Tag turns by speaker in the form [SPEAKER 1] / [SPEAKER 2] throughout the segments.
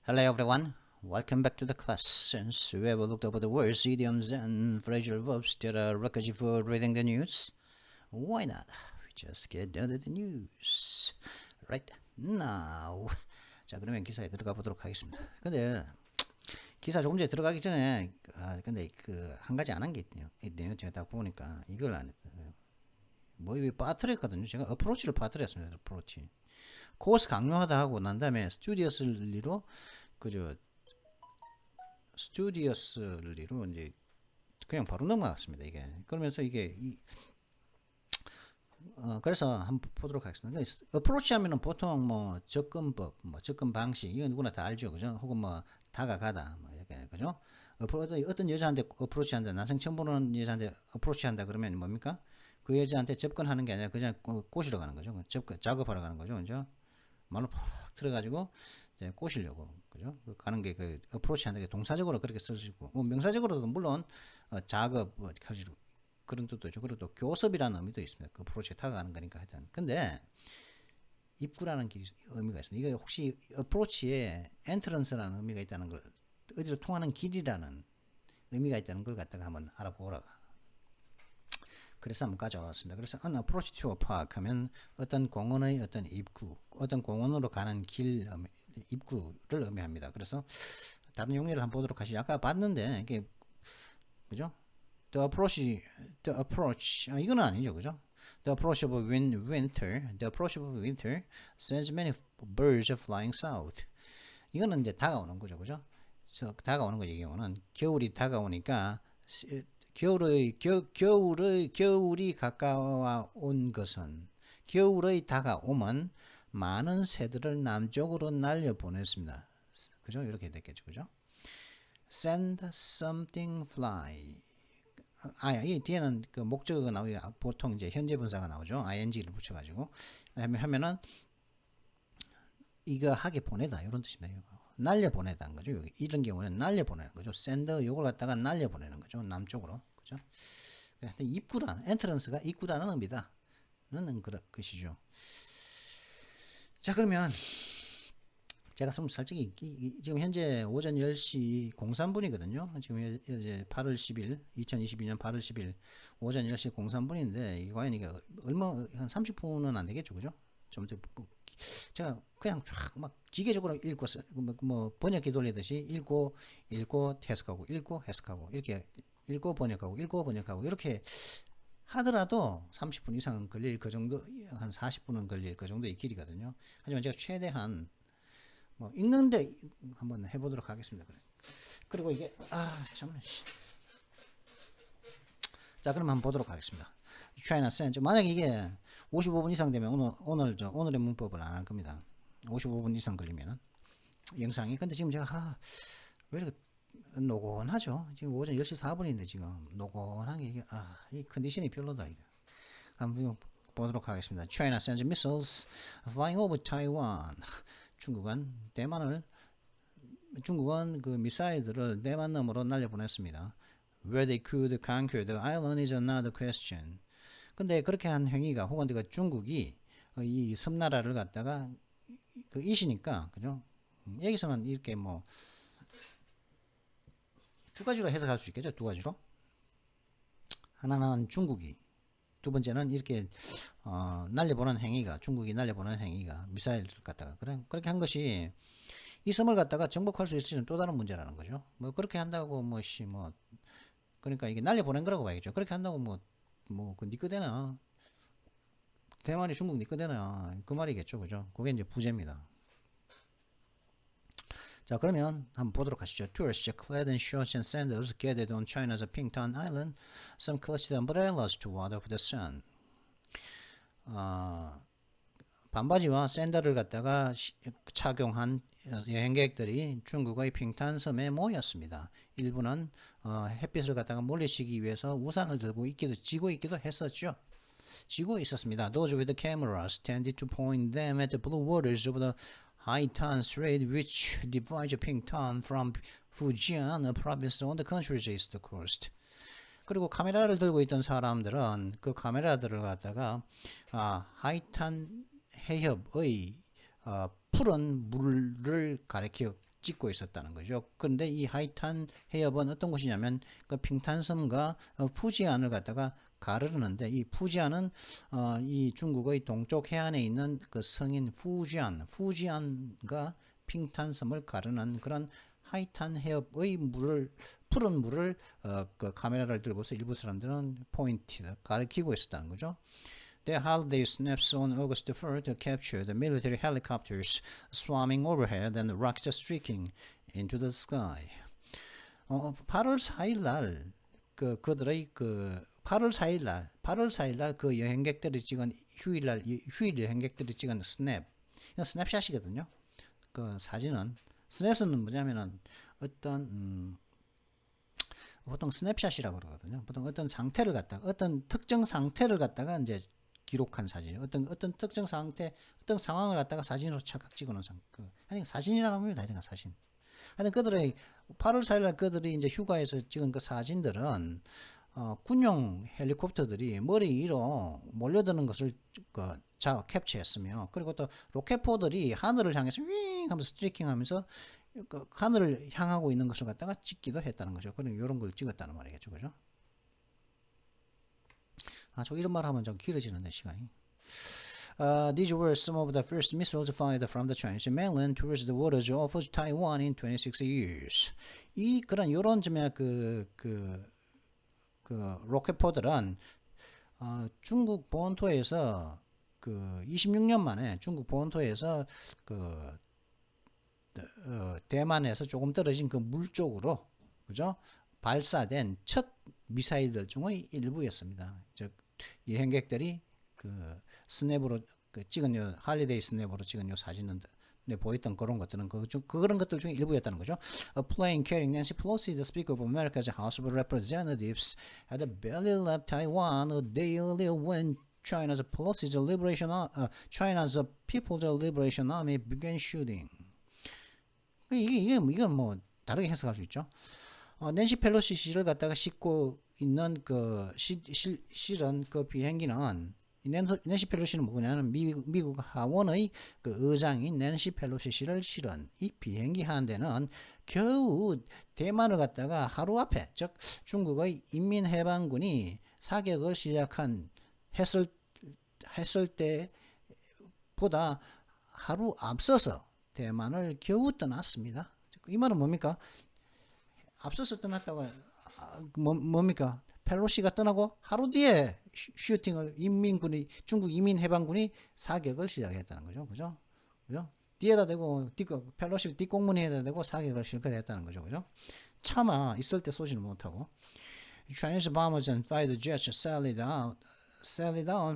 [SPEAKER 1] Hello everyone, welcome back to the class. Where we looked over the words, idioms, and phrasal verbs that are requisite for reading the news. Why not? We just get down to the news right now. 자, 그러면 기사에 들어가 보도록 하겠습니다. 근데 기사 조금 전에 들어가기 전에 근데 그 한 가지 안 한 게 있네요. 제가 딱 보니까 이걸 안 했어요. 뭐 이거 빠뜨렸거든요. 제가 어프로치를 빠뜨렸습니다. 어프로치. 코스 강요하다 하고 난 다음에 스튜디어스리로 그저 스튜디어스리로 이제 그냥 바로 넘어갔습니다. 이게 그러면서 이게 그래서 한번 보도록 하겠습니다. 어프로치 하면은 보통 뭐 접근법, 뭐 접근 방식 이건 누구나 다 알죠, 그죠? 혹은 뭐 다가가다, 뭐 이렇게 그죠? 어떤 여자한테 어프로치 한다, 남성 처음 보는 여자한테 어프로치 한다 그러면 뭡니까? 그 여자한테 접근하는 게 아니라 그냥 꼬시러 가는 거죠. 작업하러 가는 거죠, 그죠? 말로 팍 틀어가지고 이제 꼬시려고 그죠? 가는 게 그 어프로치 하는 게 동사적으로 그렇게 쓸 수 있고, 뭐 명사적으로도 물론 작업 그런 뜻도 있죠. 그리고 또 교섭이라는 의미도 있습니다. 그 어프로치에 다가가는 거니까 하여튼. 근데 입구라는 의미가 있습니다. 이거 혹시 어프로치에 엔트런스라는 의미가 있다는 걸, 어디로 통하는 길이라는 의미가 있다는 걸 갖다가 한번 알아보라. 그래서 한번 가져왔습니다. 그래서 an approach to a park 하면 어떤 공원의 어떤 입구, 어떤 공원으로 가는 길, 입구를 의미합니다. 그래서 다른 용례를 한번 보도록 하시죠. 아까 봤는데 이게 그죠? The approach 이거는 아니죠, 그죠? The approach of winter sends many birds flying south. 이거는 이제 다가오는 거죠, 그죠? 다가오는 거 얘기하면은 겨울이 다가오니까 겨울이 가까워온 것은 겨울의 다가오면 많은 새들을 남쪽으로 날려보냈습니다. 그죠? 이렇게 됐겠죠, 그죠? Send something fly. 이 뒤에는 그 목적어가 나오고 보통 이제 현재 분사가 나오죠. ing를 붙여가지고 하면은 이거 하게 보내다 이런 뜻입니다. 날려 보내다는 거죠. 여기 이런 경우는 날려 보내는 거죠. 샌더 요걸 갖다가 날려 보내는 거죠. 남쪽으로. 그죠? 입구라는 엔트런스가 입구라는 의미다. 는 것이죠. 자, 그러면 제가 솔직히 지금 현재 오전 10시 03분이거든요. 지금 이제 8월 10일 2022년 8월 10일 오전 10시 03분인데 이게 과연 이게 얼마 한 30분은 안 되겠죠. 그죠? 좀 더 제가 그냥 쫙 막 기계적으로 읽고 뭐 번역기 돌리듯이 읽고 해석하고 읽고 해석하고 이렇게 읽고 번역하고 이렇게 하더라도 30분 이상 걸릴 그 정도, 한 40분은 걸릴 그 정도의 길이거든요. 하지만 제가 최대한 뭐 읽는데 한번 해보도록 하겠습니다. 그리고 이게 참. 자, 그럼 한번 보도록 하겠습니다. China sent. 만약에 이게 55분 이상 되면 오늘의 문법을 안 할 겁니다. 55분 이상 걸리면은 영상이. 근데 지금 제가 왜 이렇게 노곤하죠? 지금 오전 10시 4분인데 지금 노곤하게 이게 이 컨디션이 별로다 이거. 한번 보도록 하겠습니다. China sends missiles flying over Taiwan. 중국은 그 미사일들을 대만 너머로 날려보냈습니다. Where they could conquer the island is another question. 근데 그렇게 한 행위가 혹은 그 중국이 이 섬나라를 갖다가 그 이시니까 그죠? 여기서는 이렇게 뭐 두 가지로 해석할 수 있겠죠. 두 가지로. 하나는 중국이, 두 번째는 이렇게 날려보는 행위가, 중국이 날려보는 행위가 미사일을 갖다가 그렇게 한 것이 이 섬을 갖다가 정복할 수 있을지는 또 다른 문제라는 거죠. 뭐 그렇게 한다고 그러니까 이게 날려보낸 거라고 봐야겠죠. 그렇게 한다고 그 니꺼 되나? 대만이 중국 니꺼 되나? 그 말이겠죠, 그죠? 그게 이제 부재입니다. 자, 그러면 한번 보도록 하시죠. Tourists clad in shorts and sandals gathered on China's Pingtan Island. Some clutched umbrellas to ward off the sun. 반바지와 샌들을 갖다가 착용한 여행객들이 중국의 핑탄 섬에 모였습니다. 일부는 햇빛을 갖다가 물리치기 위해서 우산을 쥐고 있기도 했었죠. 쥐고 있었습니다. Those with the cameras tended to point them at the blue waters of the Haitan Strait, which divides Pingtan from Fujian, a province on the country's east coast. 그리고 카메라를 들고 있던 사람들은 그 카메라들을 갖다가 하이탄 해협의 푸른 물을 가리켜 찍고 있었다는 거죠. 그런데 이 하이탄 해협은 어떤 곳이냐면 그 핑탄섬과 푸지안을 갖다가 가르는데 이 푸지안은 이 중국의 동쪽 해안에 있는 그 성인 푸지안과 핑탄섬을 가르는 그런 하이탄 해협의 물을 푸른 물을 그 카메라를 들고서 일부 사람들은 포인트 가리키고 있었다는 거죠. Their holiday snaps on August 1st to capture the military helicopters swarming overhead and rockets streaking into the sky. 8월 4일 날 그들의 8월 4일 날 그 여행객들이 찍은 휴일 여행객들이 찍은 스냅샷이거든요. 그 사진은 스냅은 뭐냐면은 어떤 보통 스냅샷이라고 그러거든요. 보통 어떤 상태를 갖다가 어떤 특정 상태를 갖다가 이제 기록한 사진, 어떤 특정 상태, 어떤 상황을 갖다가 사진으로 착각 찍어놓은 아니 사진이라고 하면 다 사진. 하여튼 그들의 8월 4일날 그들이 이제 휴가에서 찍은 그 사진들은 군용 헬리콥터들이 머리 위로 몰려드는 것을 캡처했으며, 그리고 또 로켓포들이 하늘을 향해서 윙 하면서 스트리킹하면서 하늘을 향하고 있는 것을 갖다가 찍기도 했다는 거죠. 그럼 이런 걸 찍었다는 말이겠죠, 그죠? 저 이런 말 하면 좀 길어지는데 시간이. These were some of the first missiles fired from the Chinese mainland towards the waters of Taiwan in 26 years. 그런 요런 점에 그 로켓포들은 중국 본토에서 26년 만에 중국 본토에서 대만에서 조금 떨어진 그 물 쪽으로, 그죠? 발사된 첫 미사일들 중의 일부였습니다. 즉 여행객들이 스냅으로 찍은 할리데이 스냅으로 찍은 사진은 보였던 그런 것들은 그런 것들 중에 일부였다는 거죠. A plane carrying Nancy Pelosi, the Speaker of America's House of Representatives, had barely left Taiwan a day earlier when China's People's Liberation Army began shooting. 이건 뭐 다르게 해석할 수 있죠. 낸시 펠로시 씨를 갖다가 싣고 있는 실은 그 비행기는, 낸시 펠로시는 뭐냐면 미국 하원의 그 의장인 낸시 펠로시 씨를 실은 이 비행기 한 대는 겨우 대만을 갖다가 하루 앞에, 즉 중국의 인민해방군이 사격을 했을 때보다 하루 앞서서 대만을 겨우 떠났습니다. 이 말은 뭡니까? 앞서서 떠났다고 뭡니까? 펠로시가 떠나고 하루 뒤에 슈팅을 중국 인민해방군이 사격을 시작했다는 거죠. 그죠? 뒤에다 대고 펠로시 뒷공문에다 대고 사격을 시작했다는 거죠. 그죠? 차마 있을 때 쏘지는 못하고. Chinese bombers and fighter jets sallied down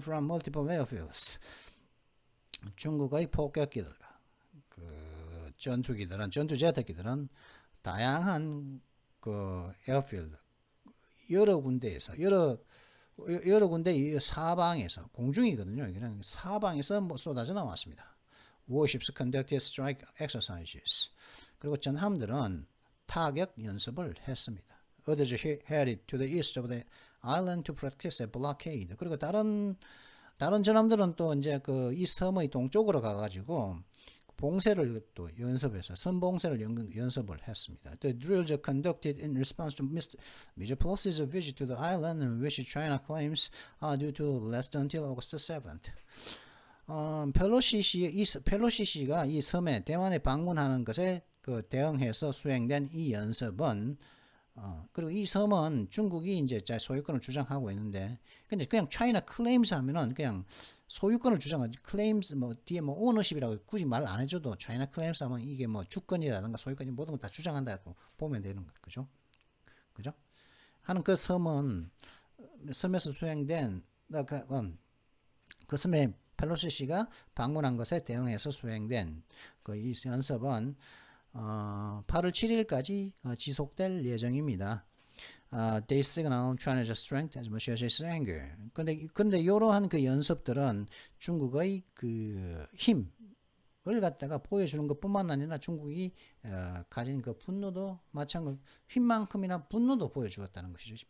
[SPEAKER 1] from multiple airfields. 중국의 폭격기들과 전투 제트기들은 다양한 에어필드 여러 군데에서 여러 군데 사방에서, 공중이거든요. 여기는 사방에서 쏟아져 나왔습니다. Warships conducted strike exercises. 그리고 전함들은 타격 연습을 했습니다. Others headed to the east of the island to practice a blockade. 그리고 다른 전함들은 또 이제 이 섬의 동쪽으로 가가지고 봉쇄를 또 연습해서 선봉쇄를 연습을 했습니다. The drills are conducted in response to Major Pelosi's visit to the island, which China claims are due to last until August 7th. 펠로시 씨가 이 섬에 대만에 방문하는 것에 대응해서 수행된 이 연습은, 그리고 이 섬은 중국이 이제 소유권을 주장하고 있는데, 근데 그냥 China claims 하면은 그냥 소유권을 주장하지, claims 뒤에 ownership이라고 굳이 말 안 해줘도 China claims 하면 이게 주권이라든가 소유권이 모든 걸 다 주장한다고 보면 되는 거죠. 그죠? 하는 그 섬에서 수행된 그 섬에 펠로시 씨가 방문한 것에 대응해서 수행된 이 연습은 8월 7일까지 지속될 예정입니다. They signal China's strength as much as its anger. 근데 이러한 연습들은 중국의 힘을 갖다가 보여주는 것뿐만 아니라 중국이 가진 분노도 마찬가지, 힘만큼이나 분노도 보여주었다는 것이죠.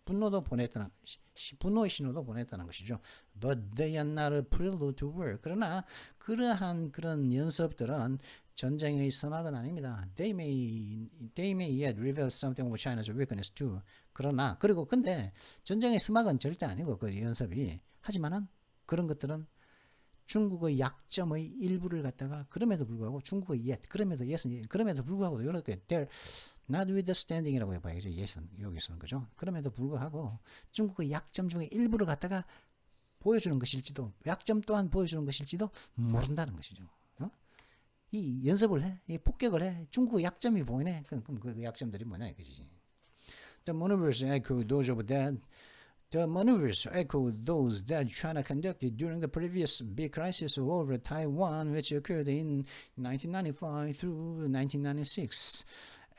[SPEAKER 1] 분노의 신호도 보냈다는 것이죠. But they are not a prelude to war. 그러나 그러한 그런 연습들은 전쟁의 서막은 아닙니다. They may yet reveal something of China's weakness too. 그러나 그리고 근데 전쟁의 서막은 절대 아니고 그 연습이 하지만은 그런 것들은 중국의 약점의 일부를 갖다가 그럼에도 불구하고 중국의 그럼에도 그럼에도 불구하고 이렇게 they're notwithstanding이라고 해봐야죠. 여기서는 그죠? 그럼에도 불구하고 중국의 약점 중에 일부를 갖다가 보여주는 것일지도 약점 또한 보여주는 것일지도 모른다는 것이죠. 이 연습을 해, 이 폭격을 해. 중국의 약점이 보이네. 그럼 그 약점들이 뭐냐 이거지. The maneuvers echo those of that. The maneuvers echo those that China conducted during the previous big crisis over Taiwan, which occurred in 1995 through 1996,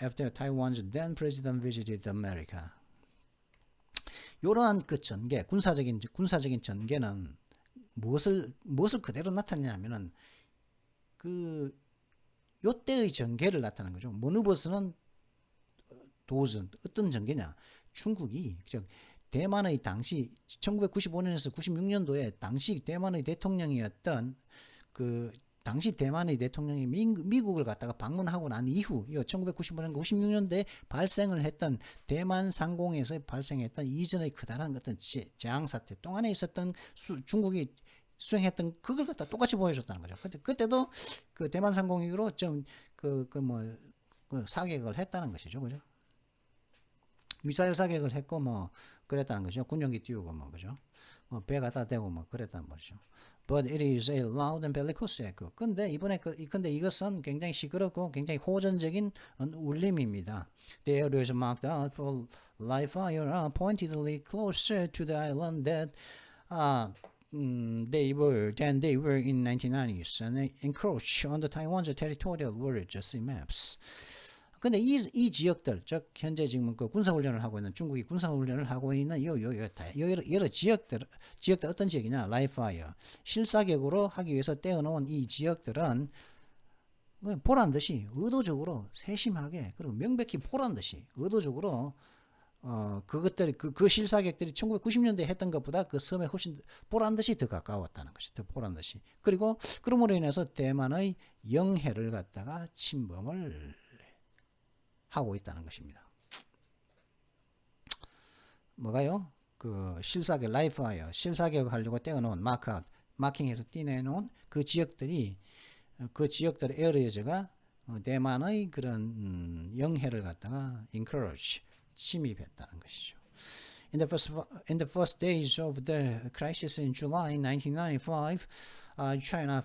[SPEAKER 1] after Taiwan's then president visited America. 이러한 그 전개, 군사적인 전개는 무엇을 그대로 나타내냐면은 요때의 전개를 나타내는 거죠. 머누버스는 어떤 전개냐? 중국이 대만의 당시 1995년에서 96년도에 당시 대만의 대통령이었던 그 당시 대만의 대통령이 미국을 갖다가 방문하고 난 이후 1995년 96년도에 발생을 했던 대만 상공에서 발생했던 이전의 크다란 어떤 재앙 사태 동안에 있었던 중국이 수행했던 그걸 갖다 똑같이 보여줬다는 거죠. 그때도 그 대만 상공으로 좀 사격을 했다는 것이죠, 그죠? 미사일 사격을 했고 그랬다는 거죠. 군용기 띄우고 그죠? 배 갖다 대고 그랬다는 거죠. But it is a loud and bellicose echo. 근데 이것은 굉장히 시끄럽고 굉장히 호전적인 울림입니다. The areas marked out for live fire are pointedly closer to the island that they were in 1990s and encroach on the Taiwan's territorial waters. See maps. 근데 이 지역들, 즉 현재 지금 그 군사훈련을 하고 있는 중국이 군사훈련을 하고 있는 여러 지역들 어떤 지역이냐? 라이파이어 실사격으로 하기 위해서 떼어놓은 이 지역들은 보란 듯이 의도적으로 세심하게 그리고 명백히 보란 듯이 의도적으로 그것들이 그 실사격들이 1990년대에 했던 것보다 그 섬에 훨씬 보란 듯이 더 가까웠다는 것이 더 보란 듯이 그리고 그럼으로 인해서 대만의 영해를 갖다가 침범을 하고 있다는 것입니다. 뭐가요? 그 실사격 라이프와이어 실사격 하려고 떼어놓은 마킹해서 띄내놓은 그 지역들의 에어리어즈가 대만의 그런 영해를 갖다가 encourage 침입했다는 것이죠. In the first days of the crisis in July 1995, China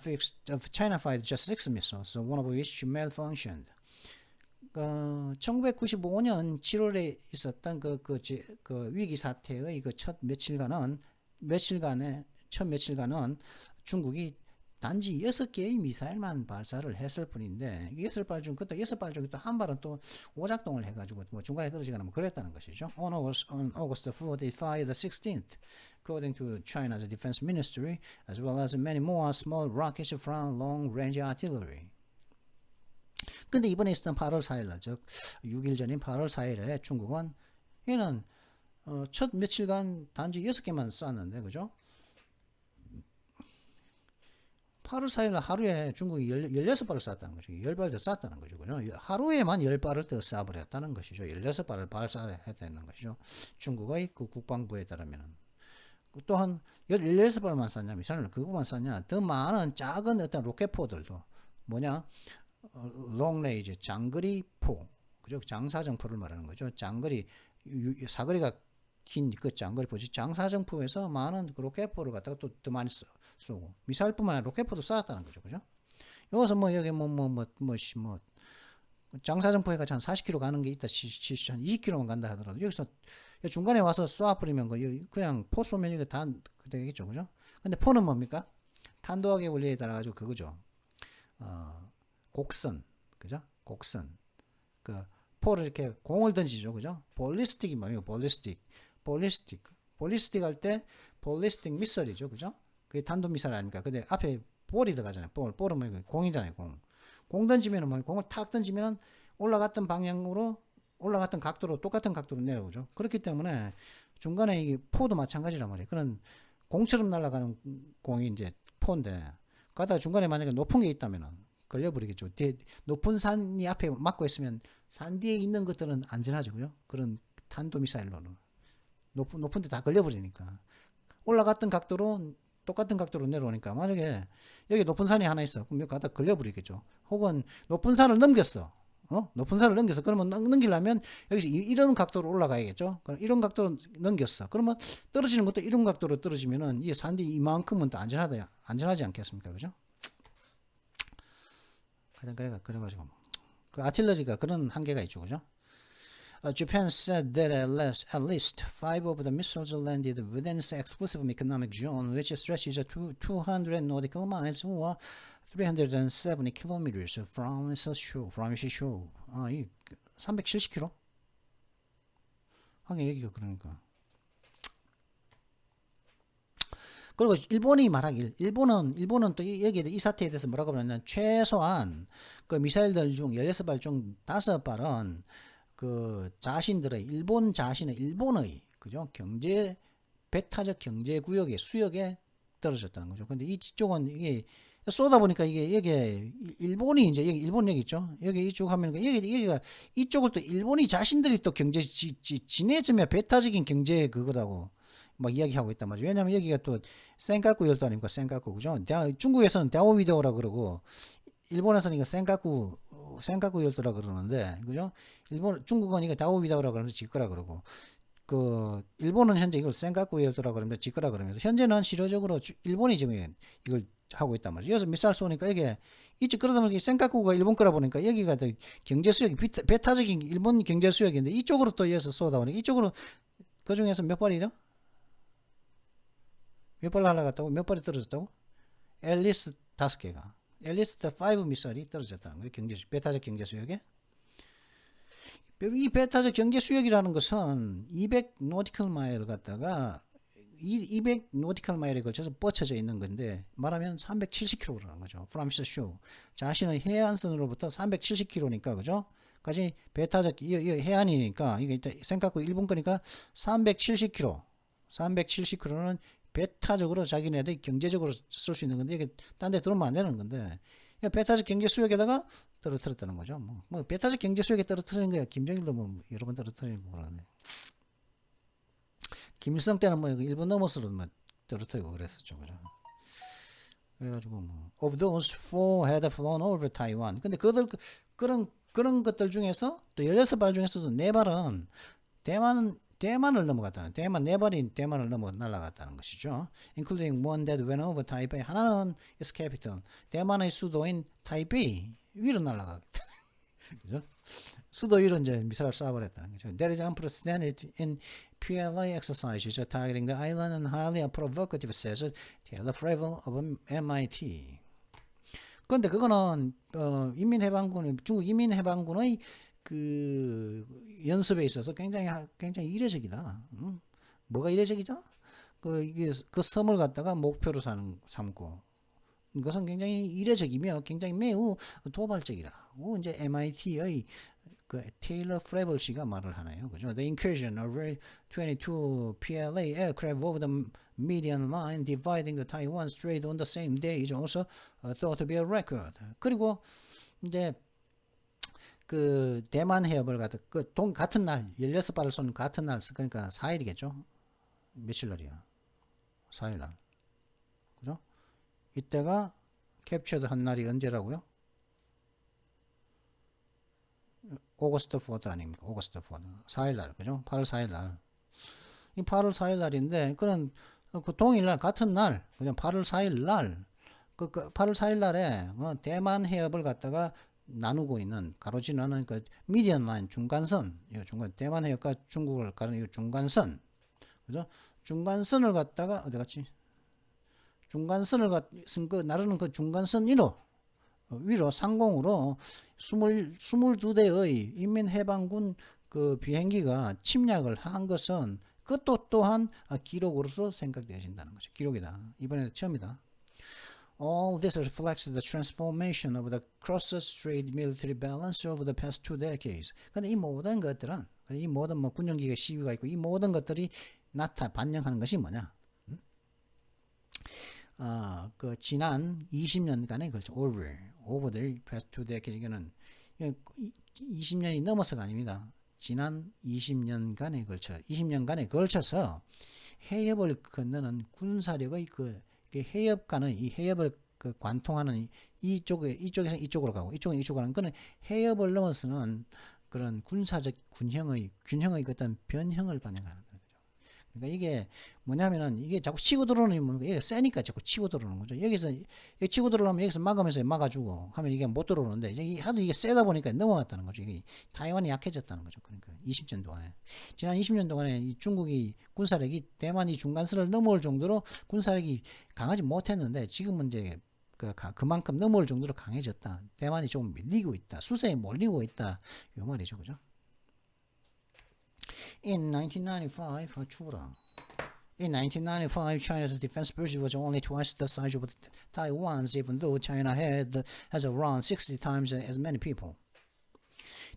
[SPEAKER 1] fired just 6 missiles, one of which malfunctioned. 1995년 7월에 있었던 그 위기 사태의 그 첫 며칠간은 중국이 단지 6개의 미사일만 발사를 했을 뿐인데 6발 중 또 한 발은 또 오작동을 해가지고 중간에 떨어지거나 그랬다는 것이죠. On August 4th, they fired the 16th, according to China's defense ministry, as well as many more small rockets from long-range artillery. 근데 이번에 있었던 8월 4일 즉 6일 전인 8월 4일에 중국은 얘는 첫 며칠간 단지 6개만 쐈는데 그죠? 8월 4일 하루에 중국이 16발을 쐈다는 거죠. 10발 더 쐈다는 거죠. 그죠? 하루에만 10발을 더 쏴버렸다는 것이죠. 16발을 발사했다는 것이죠. 중국의 그 국방부에 따르면. 또한 16발만 쐈냐, 미사일을 그것만 쐈냐, 더 많은 작은 어떤 로켓포들도 뭐냐, 롱레이지, 장거리 포, 그죠? 장사정포를 말하는 거죠. 장거리, 사거리가 긴 그 장거리 포지, 장사정포에서 많은 그 로켓포를 갖다가 또 더 많이 쏘고, 미사일뿐만 아니라 로켓포도 쐈다는 거죠. 그죠? 여기서 여기 장사정포에가 한 40km 가는 게 있다, 한 20km만 간다 하더라도, 여기서 중간에 와서 쏴버리면 그냥 포 쏘면 이거 다 되겠죠. 그죠? 근데 포는 뭡니까? 탄도학의 원리에 따라가지고 그거죠. 곡선, 그죠? 곡선. 그 포를 이렇게 공을 던지죠, 그죠? 볼리스틱이 뭐예요? 볼리스틱 할 때 볼리스틱 미사일이죠, 그죠? 그게 단도 미사일 아닙니까? 근데 앞에 볼이 들어가잖아요. 볼은 뭐 공이잖아요, 공 던지면은 뭐 공을 탁 던지면은 올라갔던 방향으로 올라갔던 각도로 똑같은 각도로 내려오죠. 그렇기 때문에 중간에 이 포도 마찬가지란 말이에요. 그런 공처럼 날아가는 공이 이제 포인데 가다가 중간에 만약에 높은 게 있다면은 걸려버리겠죠. 높은 산이 앞에 막고 있으면 산 뒤에 있는 것들은 안전하죠. 그죠? 그런 탄도미사일로는. 높은 데 다 걸려버리니까. 올라갔던 각도로 똑같은 각도로 내려오니까 만약에 여기 높은 산이 하나 있어. 그럼 여기 가다 걸려버리겠죠. 혹은 높은 산을 넘겼어. 높은 산을 넘겼어. 그러면 넘기려면 여기서 이런 각도로 올라가야겠죠. 그럼 이런 각도로 넘겼어. 그러면 떨어지는 것도 이런 각도로 떨어지면은 이 산뒤 이만큼은 또 안전하지 않겠습니까? 그죠? 가장 그래가지고 그 아틸러리가 그런 한계가 있죠. 그죠? Japan said that at least 5 of the missiles landed within its exclusive economic zone, which stretches to 200 nautical miles or 370 kilometers from its shore. 이 370km? 하긴 여기가 그러니까. 그리고 일본이 말하길, 일본은 또 여기에 이 사태에 대해서 뭐라고 그러냐면 최소한 그 미사일들 중 16발 중 5발은 그 자신들의 일본의 그죠? 배타적 경제 구역의 수역에 떨어졌다는 거죠. 근데 이쪽은 이게 쏘다 보니까 이게 일본이 이제 여기 일본 여기 있죠. 여기 이쪽 하면 여기가 이쪽을 또 일본이 자신들이 또 경제 지네즈며 배타적인 경제 그거라고 막 이야기하고 있단 말이에요. 왜냐면 여기가 또 센카쿠 열도 아닙니까? 센카쿠 그죠? 중국에서는 다오위도라 그러고 일본에서는 이거 센카쿠 열도라 그러는데 그죠? 중국은 이거 다오위도라 그러면서 지거라 그러고 그 일본은 현재 이걸 센카쿠 열도라 그러면서 지거라 그러면서 현재는 실효적으로 일본이 지금 이걸 하고 있단 말이에요. 여기서 미사일 쏘니까 이게 이쪽 그러다 보니까 센카쿠가 일본 거라 보니까 여기가 경제 수역이 배타적인 일본 경제 수역인데 이쪽으로 또 이어서 쏘다 보니까 이쪽으로 그 중에서 몇 발이죠? 몇 발 날아갔다고? 몇 발이 떨어졌다고? 앨리스 5개가. 앨리스 5 미사일이 떨어졌다는 거예요. 배타적 경제 수역에. 이 배타적 경제 수역이라는 것은 200 노티컬 마일 갖다가 200 노티컬 마일에 걸쳐서 뻗쳐져 있는 건데 말하면 370km라는 거죠. From the shore. 자신의 해안선으로부터 370km니까 그죠? 까지 배타적 이 해안이니까 이게 생각고 일본 거니까 370km는 배타적으로 자기네들이 경제적으로 쓸 수 있는 건데 이게 딴 데 들어오면 안 되는 건데 배타적 경제 수역에다가 떨어뜨렸다는 거죠. 뭐 배타적 경제 수역에 떨어뜨리는 거야. 김정일도 뭐 여러 번 떨어뜨리고 그러네. 김일성 때는 뭐 일본 넘어서도 뭐 떨어뜨리고 그랬었죠. 그죠? 그래가지고 뭐 of those 4 had flown over Taiwan. 근데 그런 것들 중에서 또 16발 중에서도 4발은 대만을 넘어갔다는 대만 4발이 대만을 넘어 날아갔다는 것이죠. Including one that went over Taipei. 하나는 its capital. 대만의 수도인 타이베이 위로 날아가겠다. 그죠? 수도 위로 이제 미사일 쏴버렸다는 거죠. There is unprecedented in PLA exercises targeting the island and highly provocative, says Taylor Fravel of MIT. 그런데 그거는 중국 인민해방군의 그 연습에 있어서 굉장히 이례적이다. 뭐가 이례적이죠? 그 섬을 갖다가 목표로 삼고 이것은 굉장히 이례적이며 굉장히 매우 도발적이라고 이제 MIT의 그 테일러 프레벌 씨가 말을 하네요. 그죠? The incursion of 22 PLA aircraft over the median line dividing the Taiwan Strait on the same day is also thought to be a record. 그리고 이제 그 대만 해협을 갖다 같은 날 16발을 쏜 같은 날 그러니까 4일이겠죠. 며칠 날이야? 4일 날. 그죠? 이때가 캡처드 한 날이 언제라고요? 오거스트 4드 아닙니까? 오거스트 4드. 4일 날. 그죠? 8월 4일 날. 이 8월 4일 날인데 그런 그 동일 날 같은 날 그냥 8월 4일 날 그 8월 4일 날에 대만 해협을 갖다가 나누고 있는 가로지르는 그 미디언 라인 중간선, 대만 해협과 중국을 가르는 이 중간선, 그죠? 중간선을 갖다가 어디 갔지? 중간선을 나르는 그 중간선 위로 상공으로 22대의 인민해방군 그 비행기가 침략을 한 것은 그것도 또한 기록으로서 생각되어진다는 거죠. 기록이다. 이번에 처음이다. All this reflects the transformation of the cross-strait military balance over the past 2 decades. 근데 이 모든 것들은 이 모든 뭐 군용기가 시위가 있고 이 모든 것들이 반영하는 것이 뭐냐? 그 지난 20년간에 걸쳐 over the past 2 decades 이거는 20년이 넘어서가 아닙니다. 지난 20년간에 걸쳐서 해협을 건너는 군사력의 그 해협가는 이 해협을 그 관통하는 이쪽에서 이쪽으로 가고 이쪽은 이쪽으로 가는 그는 해협을 넘어서는 그런 군사적 균형의 어떤 변형을 반영하는 거죠. 그러니까 이게 뭐냐면은 이게 자꾸 치고 들어오는 이게 세니까 자꾸 치고 들어오는 거죠. 여기서 치고 들어오면 여기서 막으면서 막아주고 하면 이게 못 들어오는데 이게 하도 이게 세다 보니까 넘어갔다는 거죠. 이게 타이완이 약해졌다는 거죠. 그러니까 20년 동안에 지난 20년 동안에 이 중국이 군사력이 대만이 중간선을 넘어올 정도로 군사력이 강하지 못했는데 지금은 이제 그만큼 넘어올 정도로 강해졌다. 대만이 조금 밀리고 있다. 수세에 몰리고 있다. 이 말이죠. 그죠? In 1995, 추구라. In 1995, China's defense budget was only twice the size of Taiwan's, even though China has around 60 times as many people.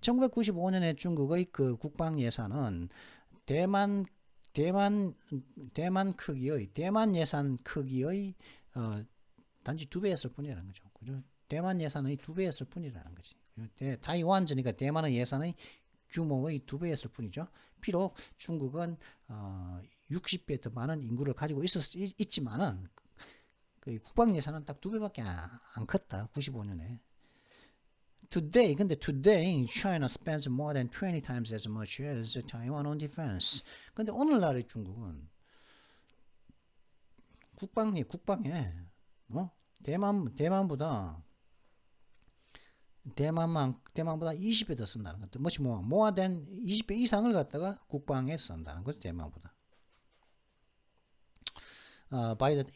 [SPEAKER 1] 1995년에 중국의 그 국방 예산은 대만 예산 크기의 단지 2배였을 뿐이라는 거죠. 그죠? 대만 예산의 2배였을 뿐이라는 거지. 타이완전이니까 대만의 예산의 규모의 2배였을 뿐이죠. 비록 중국은 60배 더 많은 인구를 가지고 있지만은 그 국방 예산은 딱 2배밖에 안 컸다. 95년에. Today, China spends more than 20 times as much as Taiwan on defense. 근데 오늘날의 중국은 국방에 대만보다 20배 더 쓴다는 것도 more than 20배 이상을 갖다가 국방에 쓴다는 거죠. 대만보다.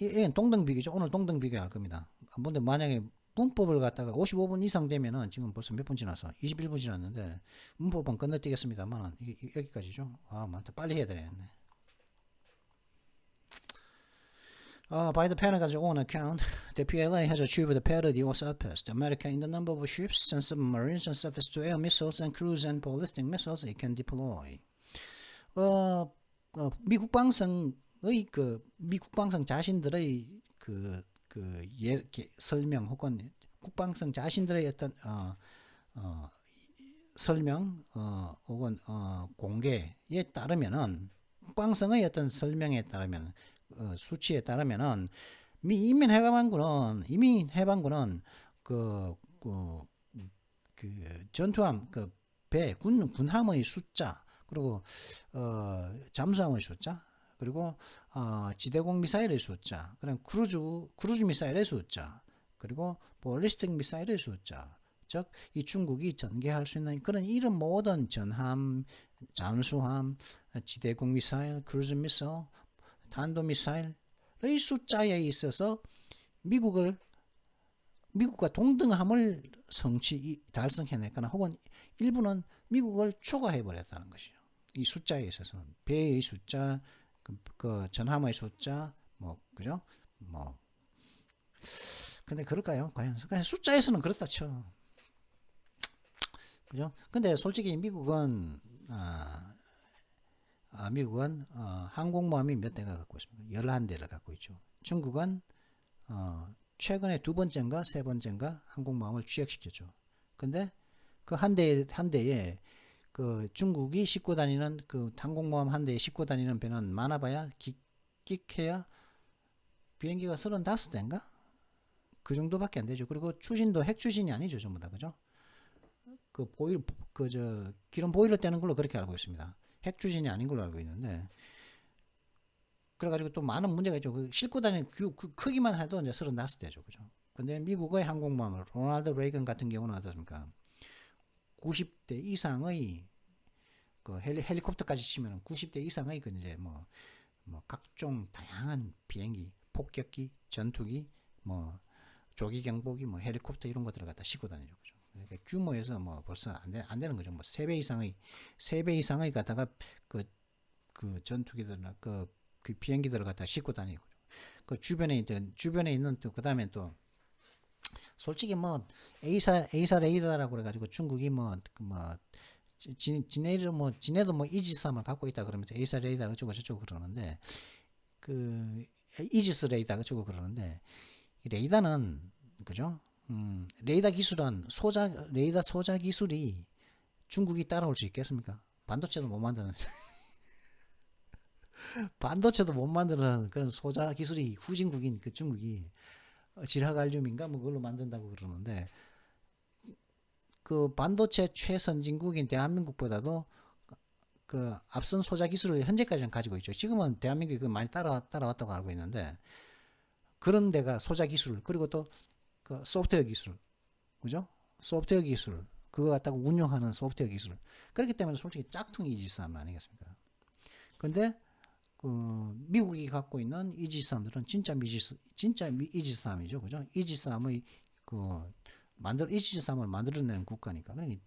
[SPEAKER 1] 이건 동등비교죠. 오늘 동등비교 할 겁니다. 근데 만약에 문법을 갖다가 55분 이상 되면은 지금 벌써 몇 분 지났어? 21분 지났는데 문법은 건너뛰겠습니다만 여기까지죠. 많다. 빨리 해야 되겠네. By the Pentagon's own account, the PLA has achieved parity or surpassed America in the number of ships and submarines and surface-to-air missiles and cruise and ballistic missiles it can deploy. 미국 방송 자신들의 설명 혹은 국방성 자신들의 어떤 설명 혹은 공개에 따르면은 국방성의 어떤 설명에 따르면 수치에 따르면은 이민 해방군은 전투함 배 군함의 숫자 그리고 잠수함의 숫자 그리고 지대공 미사일의 숫자 그다음 크루즈 미사일의 숫자 그리고 볼리스틱 미사일의 숫자 즉 이 중국이 전개할 수 있는 그런 이런 모든 전함 잠수함 지대공 미사일 크루즈 미사일 탄도미사일의 숫자에 있어서 미국과 동등함을 달성해냈거나 혹은 일부는 미국을 초과해버렸다는 것이죠. 이 숫자에 있어서는 배의 숫자, 그 전함의 숫자, 그죠? 근데 그럴까요? 과연 숫자에서는 그렇다 쳐. 그죠? 근데 솔직히 미국은 항공모함이 몇 대가 갖고 있습니까? 11대를 갖고 있죠. 중국은 최근에 2번째인가 3번째인가 항공모함을 취역시켰죠. 근데 그 한 대에 그 중국이 싣고 다니는 그 항공모함 한 대에 싣고 다니는 배는 많아봐야 끽해야 비행기가 35대인가? 그 정도밖에 안 되죠. 그리고 추진도 핵 추진이 아니죠. 전부 다. 그죠? 기름 보일러 떼는 걸로 그렇게 알고 있습니다. 핵 추진이 아닌 걸로 알고 있는데 그래가지고 또 많은 문제가 있죠. 싣고 다니는 그 크기만 해도 이제 35대죠. 그죠? 근데 미국의 항공모함 로널드 레이건 같은 경우는 어떻습니까? 90대 이상의 그 헬리콥터까지 치면 90대 이상의 그 이제 각종 다양한 비행기, 폭격기, 전투기, 조기 경보기, 헬리콥터 이런 것들을 갖다 싣고 다니죠. 그죠? 그러니까 규모에서 벌써 안 되는 거죠. 3배 이상의 갖다가 그 전투기들이나 그 비행기들을 갖다 싣고 다니고 그 주변에 있는 또 그다음에 또 솔직히 A사 레이더라고 그래가지고 중국이 지네도 이지스함을 갖고 있다 그러면서 A사 레이더 어쩌고 저쩌고 그러는데 그 이지스 레이더가 주고 그러는데 이 레이더는 그죠? 레이더 기술은 레이더 소자 기술이 중국이 따라올 수 있겠습니까? 반도체도 못 만드는 반도체도 못 만드는 그런 소자 기술이 후진국인 그 중국이 질화갈륨인가 뭐 그걸로 만든다고 그러는데 그 반도체 최선진국인 대한민국보다도 그 앞선 소자 기술을 현재까지는 가지고 있죠. 지금은 대한민국이 그 많이 따라왔다고 알고 있는데 그런 데가 소자 기술 그리고 또 그 소프트웨어 기술 그죠? 소프트웨어 기술 그거 갖다가 운용하는 소프트웨어 기술 그렇기 때문에 솔직히 짝퉁 이지스함 아니겠습니까? 근데 그 미국이 갖고 있는 이지스함들은 진짜 이지스함이죠, 그죠? 이지스함의 그 이지스함을 만들어내는 국가니까. 그러니까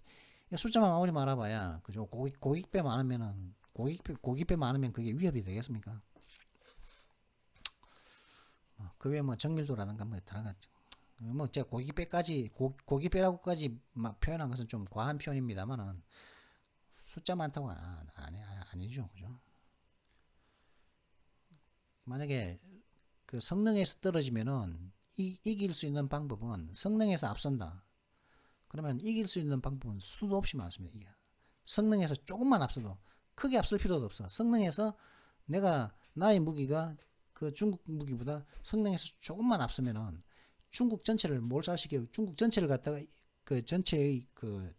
[SPEAKER 1] 숫자만 아무리 많아봐야 그죠? 고깃배 많으면은 고깃배 많으면 그게 위협이 되겠습니까? 그 외에 뭐 정밀도라든가 뭐 들어갔죠. 뭐 제가 고깃배라고까지 막 표현한 것은 좀 과한 표현입니다만은 숫자 많다고 아니죠, 그죠? 만약에 그 성능에서 떨어지면은 이길 수 있는 방법은 성능에서 앞선다. 그러면 이길 수 있는 방법은 수도 없이 많습니다. 이게. 성능에서 조금만 앞서도 크게 앞설 필요도 없어. 성능에서 나의 무기가 그 중국 무기보다 성능에서 조금만 앞서면은 중국 전체를 몰살시키고 중국 전체를 갖다가 그 전체의 그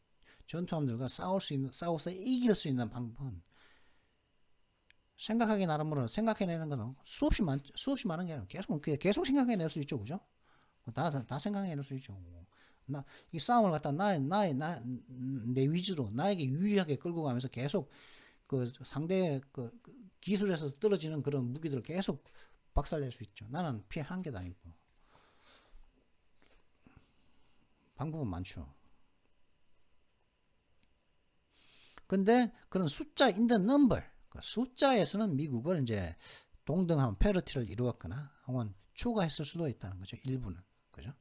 [SPEAKER 1] 전투함들과 싸워서 이길 수 있는 방법은 생각하기 나름으로 생각해내는 거는 수없이 많은 게 아니라 계속 생각해낼 수 있죠, 그죠? 다 생각해낼 수 있죠. 이 싸움을 갖다 내 위주로 나에게 유리하게 끌고 가면서 계속 그 상대의 그 기술에서 떨어지는 그런 무기들을 계속 박살낼 수 있죠. 나는 피해 한 개도 아니고. 방법은 많죠. 근데 그런 숫자 in the number 숫자에서는 미국을 이제 동등한 페러티를 이루었거나 혹은 추가했을 수도 있다는 거죠. 일부는. 그죠?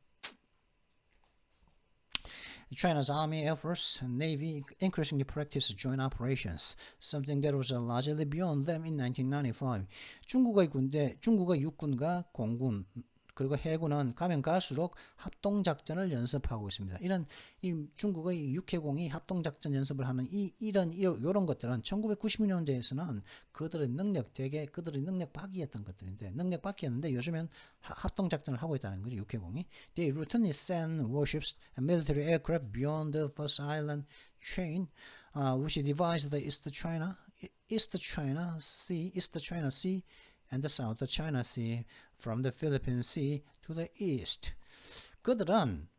[SPEAKER 1] China's army, air force, and navy increasingly practice joint operations, something that was largely beyond them in 1995. 중국의 육군과 공군 그리고 해군은 가면 갈수록 합동작전을 연습하고 있습니다. 이 중국의 육해공이 합동작전 연습을 하는 이런 것들은 1990년대에서는 그들의 능력 밖이었던 것들인데, 능력 밖이었는데 요즘엔 합동작전을 하고 있다는 거죠, 육해공이. They routinely send warships and military aircraft beyond the First Island chain, which divides the East China Sea and the South China Sea from the Philippine Sea to the east. 그러면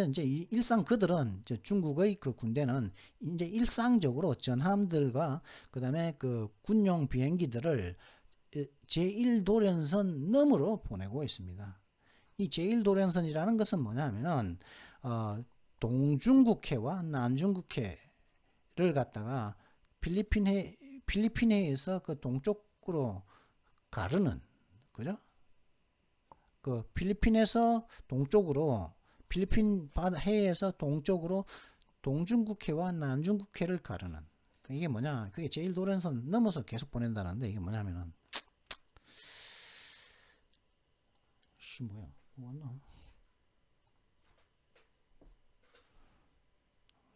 [SPEAKER 1] 이제 그들은 이제 중국의 그 군대는 이제 일상적으로 전함들과 그다음에 그 군용 비행기들을 제1도련선 너머로 보내고 있습니다. 이 제1도련선이라는 것은 뭐냐면은 동중국해와 남중국해를 갖다가 필리핀해에서 그 동쪽으로 가르는, 그죠? 그 필리핀에서 동쪽으로, 필리핀 해에서 동쪽으로 동중국해와 남중국해를 가르는, 이게 뭐냐, 그게 제1도련선 넘어서 계속 보낸다는데, 이게 뭐냐면은 뭐야, 뭐나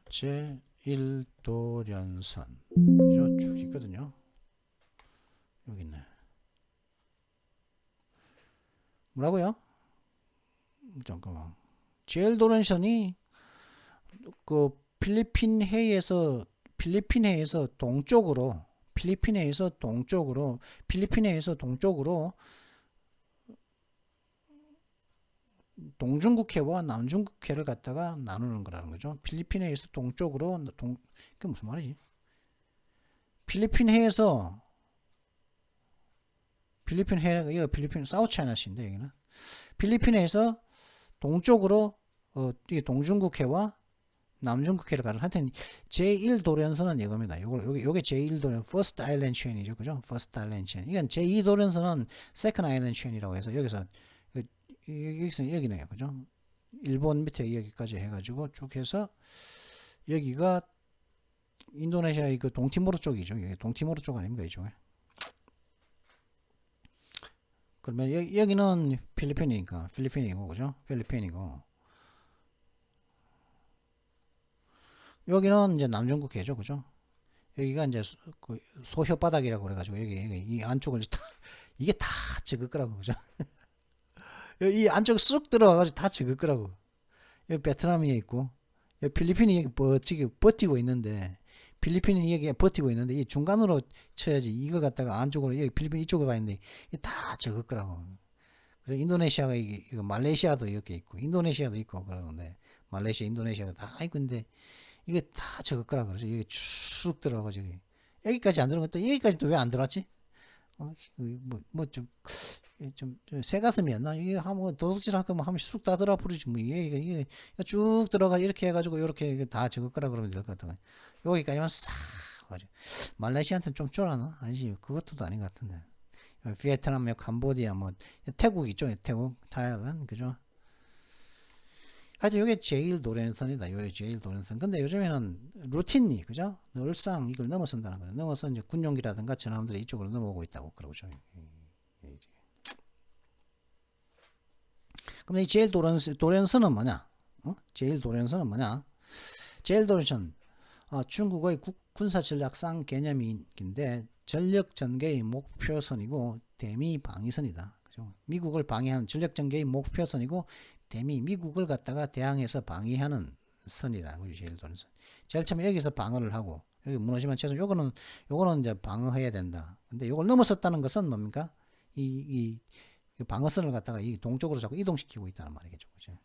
[SPEAKER 1] 제1도련선 그죠? 쭉 있거든요. 여기 있네. 뭐라고요? 잠깐만. 제1도련선이 그 필리핀해에서 동쪽으로 동중국해와 남중국해를 갖다가 나누는 거라는 거죠. 필리핀해에서 동쪽으로 그게 무슨 말이지? 필리핀 사우스 차이나시인데 여기는 필리핀에서 동쪽으로 이게 동중국해와 남중국해를 가는, 하여튼 제1도련선은 이겁니다. 요게 제1도련 First Island Chain이죠, 그죠? First Island Chain. 이건 제2도련선은 Second Island Chain이라고 해서 여기서 여기네요, 그죠? 일본 밑에 여기까지 해가지고 쭉 해서 여기가 인도네시아의 그 동티모르 쪽이죠. 여기 동티모르 쪽 아닙니까, 이쪽에? 그러면 여기는 필리핀이니까 필리핀이고 그죠? 필리핀이고 여기는 이제 남중국해죠, 그죠? 여기가 이제 그 소혓바닥이라고 그래가지고 여기 이 안쪽을 다 이게 다 적을 거라고 그죠? 이 안쪽 쑥 들어가가지고 다 적을 거라고. 여기 베트남이 있고 여기 필리핀이 여기 버티고 있는데 필리핀이 여기 버티고 있는데 이 중간으로 쳐야지 이걸 갖다가 안쪽으로 여기 필리핀 이쪽으로 가 있는데 이게 다 적을 거라고. 그래서 인도네시아가 이거 말레이시아도 이렇게 있고 인도네시아도 있고 그러는데 말레이시아 인도네시아가 다 있고 근데 이게 다 적을 거라 그러죠. 여기 쭉 들어가가지고 여기까지 안 들어간 것도 여기까지 또 왜 안 들어왔지? 좀 새가슴이었나? 이게 한번 도둑질 할 거면 하면 쑥 다 들어 버리지 뭐 이게 쭉 들어가 이렇게 해가지고 이렇게 다 적을 거라 그러면 될 것 같아. 여기까지만 싹 가지고 말레이시아한테는 좀 쫄아나? 아니지 그것도 아닌 것 같은데. 베트남, 캄보디아, 뭐 태국 있죠? 태국, 타일랜드 그죠? 하여튼 이게 제일 도련선이다. 요게 제일 도련선. 근데 요즘에는 루틴이 그죠? 늘상 이걸 넘어선다는 거예요. 넘어서 이제 군용기라든가 전함들이 이쪽으로 넘어오고 있다고 그러죠. 그럼 이 제일 도련선은 뭐냐? 제일 도련선은 뭐냐? 제일 도련선 중국의 군사전략상 개념인데 전력 전개의 목표선이고 대미 방위선이다. 그죠? 미국을 방해하는 전력 전개의 목표선이고 대미 미국을 갖다가 대항해서 방위하는 선이라고 제일 도련선. 제일 처음에 여기서 방어를 하고 여기 무너지면 최소 요거는 이제 방어해야 된다. 근데 요걸 넘어섰다는 것은 뭡니까? 이 방어선을 갖다가 이 동쪽으로 자꾸 이동시키고 있다는 말이겠죠. 그죠?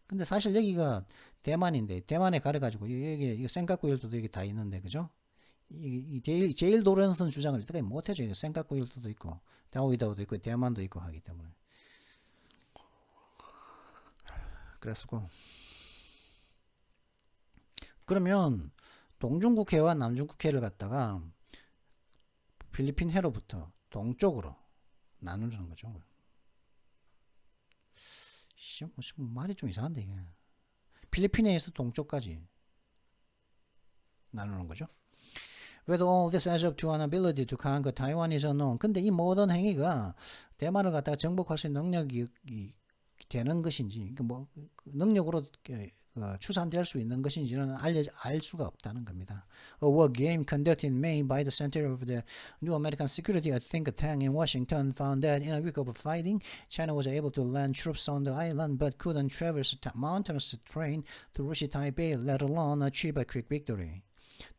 [SPEAKER 1] 근데 사실 여기가 대만인데 대만에 가려가지고 여기 센카쿠 일도도 여기 다 있는데 그죠? 이 제일 도련선 주장을 이때까지 못해줘. 센카쿠 일도도 있고 다오이다오도 있고 대만도 있고 하기 때문에 그랬었고 그러면 동중국해와 남중국해를 갖다가 필리핀 해로부터 동쪽으로 나누는 거죠. 말이 좀 이상한데 이게 필리핀에서 동쪽까지 나누는 거죠. Whether all this adds up to an ability to conquer Taiwan is unknown. 근데 이 모든 행위가 대만을 갖다가 정복할 수 있는 능력이 되는 것인지, 뭐 능력으로 추산될 수 있는 것인지는 알 수가 없다는 겁니다. A war game conducted in May by the Center of the New American Security think tank in Washington found that in a week of fighting, China was able to land troops on the island but couldn't traverse mountainous terrain to reach Taipei, let alone achieve a quick victory.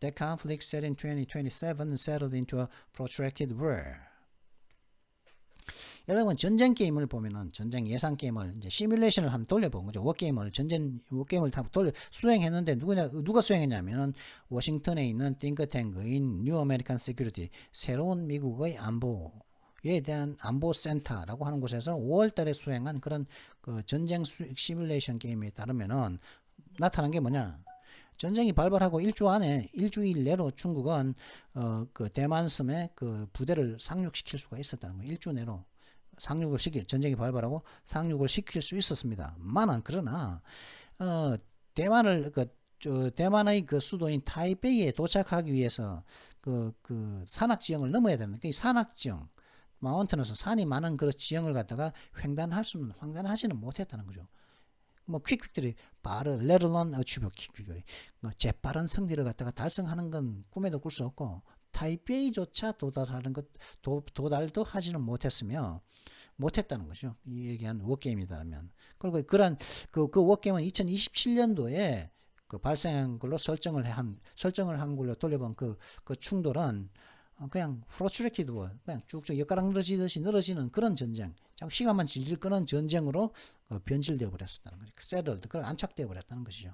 [SPEAKER 1] That conflict set in 2027 settled into a protracted war. 여러분 전쟁 게임을 보면은 전쟁 예상 게임을 이제 시뮬레이션을 한번 돌려본 거죠. 워게임을 다 수행했는데 누가 수행했냐면은 워싱턴에 있는 띵크탱크인 뉴 아메리칸 시큐리티 새로운 미국의 안보에 대한 안보 센터라고 하는 곳에서 5월달에 수행한 그런 그 전쟁 시뮬레이션 게임에 따르면은 나타난 게 뭐냐? 전쟁이 발발하고 일주일 내로 중국은 그 대만섬에 그 부대를 상륙시킬 수가 있었다는 거예요. 일주 내로. 전쟁이 발발하고 상륙을 시킬 수 있었습니다. 그러나 대만의 그 수도인 타이베이에 도착하기 위해서 그 산악지형을 넘어야 되는 그 산악지형 마운틴에서 산이 많은 그 지형을 갖다가 횡단하지는 못했다는 거죠. 뭐 퀵victory let alone achieve 퀵victory 재빠른 승리를 갖다가 달성하는 건 꿈에도 꿀 수 없고 타이베이조차 도달도 하지는 못했다는 것이죠. 이 얘기한 워게임이다면. 그리고 그 워게임은 2027년도에 그 발생한 걸로 설정을 한 걸로 돌려본 그 충돌은 그냥 프로트랙티드 그냥 쭉쭉 엿가락 늘어지는 그런 전쟁. 자꾸 시간만 질질 끄는 전쟁으로 변질되어 버렸었다는 거죠. settled, 안착되어 버렸다는 것이죠.